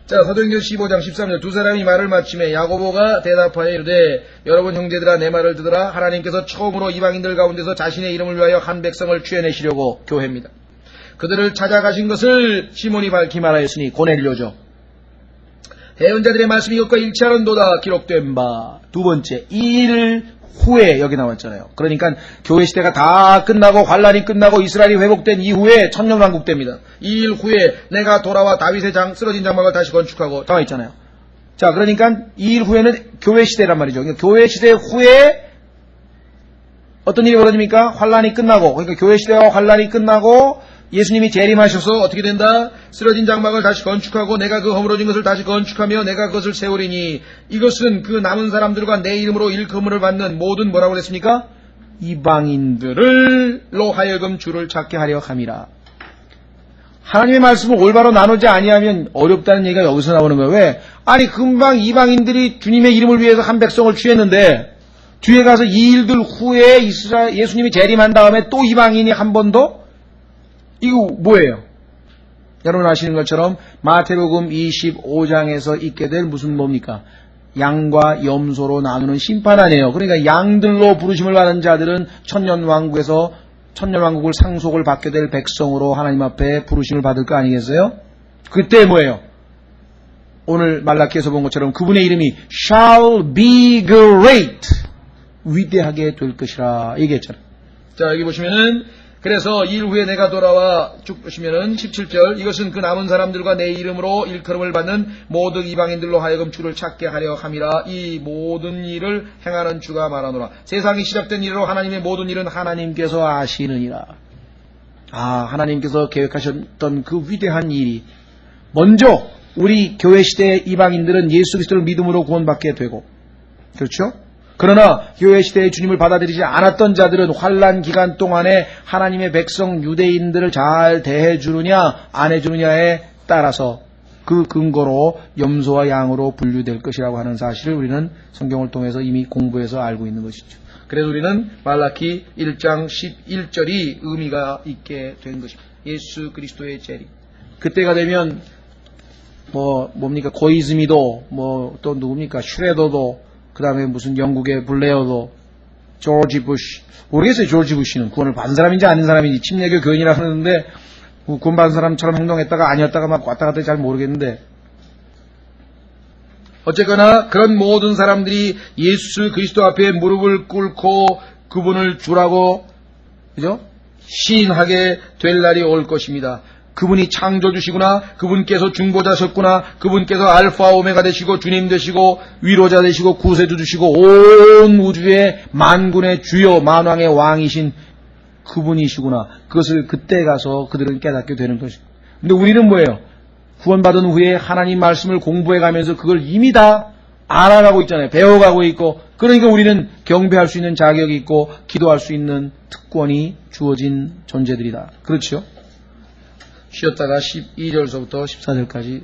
자, 사도행전 15장 13절. 두 사람이 말을 마침에 야고보가 대답하여 이르되 여러분 형제들아 내 말을 듣으라. 하나님께서 처음으로 이방인들 가운데서 자신의 이름을 위하여 한 백성을 취해내시려고 교회입니다. 그들을 찾아가신 것을 시몬이 밝히 말하였으니 고넬료죠. 대언자들의 말씀이 이것과 일치하는도다 기록된 바. 두 번째, 이 일 후에 여기 나왔잖아요. 그러니까 교회 시대가 다 끝나고 환란이 끝나고 이스라엘이 회복된 이후에 천년왕국 됩니다. 이 일 후에 내가 돌아와 다윗의 쓰러진 장막을 다시 건축하고 나와 있잖아요. 자, 그러니까 이 일 후에는 교회 시대란 말이죠. 그러니까 교회 시대 후에 어떤 일이 벌어집니까? 환란이 끝나고, 그러니까 교회 시대와 환란이 끝나고 예수님이 재림하셔서 어떻게 된다? 쓰러진 장막을 다시 건축하고 내가 그 허물어진 것을 다시 건축하며 내가 그것을 세우리니 이것은 그 남은 사람들과 내 이름으로 일컬음을 받는 모든 뭐라고 그랬습니까? 이방인들로 하여금 주를 찾게 하려 함이라. 하나님의 말씀을 올바로 나누지 아니하면 어렵다는 얘기가 여기서 나오는 거예요. 왜? 아니 금방 이방인들이 주님의 이름을 위해서 한 백성을 취했는데 뒤에 가서 이 일들 후에 예수님이 재림한 다음에 또 이방인이 한 번 더? 이거 뭐예요? 여러분 아시는 것처럼 마태복음 25장에서 있게 될 무슨 뭡니까? 양과 염소로 나누는 심판 아니에요. 그러니까 양들로 부르심을 받은 자들은 천년왕국에서 천년왕국을 상속을 받게 될 백성으로 하나님 앞에 부르심을 받을 거 아니겠어요? 그때 뭐예요? 오늘 말라키에서 본 것처럼 그분의 이름이 shall be great, 위대하게 될 것이라 얘기했잖아요. 자, 여기 보시면은 그래서 이 일 후에 내가 돌아와 쭉 보시면은 17절 이것은 그 남은 사람들과 내 이름으로 일컬음을 받는 모든 이방인들로 하여금 주를 찾게 하려 함이라. 이 모든 일을 행하는 주가 말하노라. 세상이 시작된 일로 하나님의 모든 일은 하나님께서 아시느니라. 하나님께서 계획하셨던 그 위대한 일이 먼저 우리 교회 시대의 이방인들은 예수 그리스도를 믿음으로 구원받게 되고, 그렇죠? 그러나 교회 시대의 주님을 받아들이지 않았던 자들은 환란 기간 동안에 하나님의 백성 유대인들을 잘 대해주느냐 안 해주느냐에 따라서 그 근거로 염소와 양으로 분류될 것이라고 하는 사실을 우리는 성경을 통해서 이미 공부해서 알고 있는 것이죠. 그래서 우리는 말라키 1장 11절이 의미가 있게 된 것입니다. 예수 그리스도의 재림. 그때가 되면 뭡니까 고이즈미도 또 누굽니까 슈레더도 그 다음에 무슨 영국의 블레어도, 조지 부시, 모르겠어요. 조지 부시는 구원을 받은 사람인지 아닌 사람인지, 침례교 교인이라 그러는데 구원 받은 사람처럼 행동했다가 아니었다가 막 왔다 갔다 잘 모르겠는데, 어쨌거나 그런 모든 사람들이 예수 그리스도 앞에 무릎을 꿇고 그분을 주라고, 그죠? 시인하게 될 날이 올 것입니다. 그분이 창조주시구나, 그분께서 중보자셨구나, 그분께서 알파 오메가 되시고 주님 되시고 위로자 되시고 구세주 주시고 온 우주의 만군의 주요 만왕의 왕이신 그분이시구나. 그것을 그때 가서 그들은 깨닫게 되는 것입니다. 근데 우리는 뭐예요? 구원받은 후에 하나님 말씀을 공부해가면서 그걸 이미 다 알아가고 있잖아요. 배워가고 있고, 그러니까 우리는 경배할 수 있는 자격이 있고 기도할 수 있는 특권이 주어진 존재들이다. 그렇죠? 쉬었다가 12절서부터 14절까지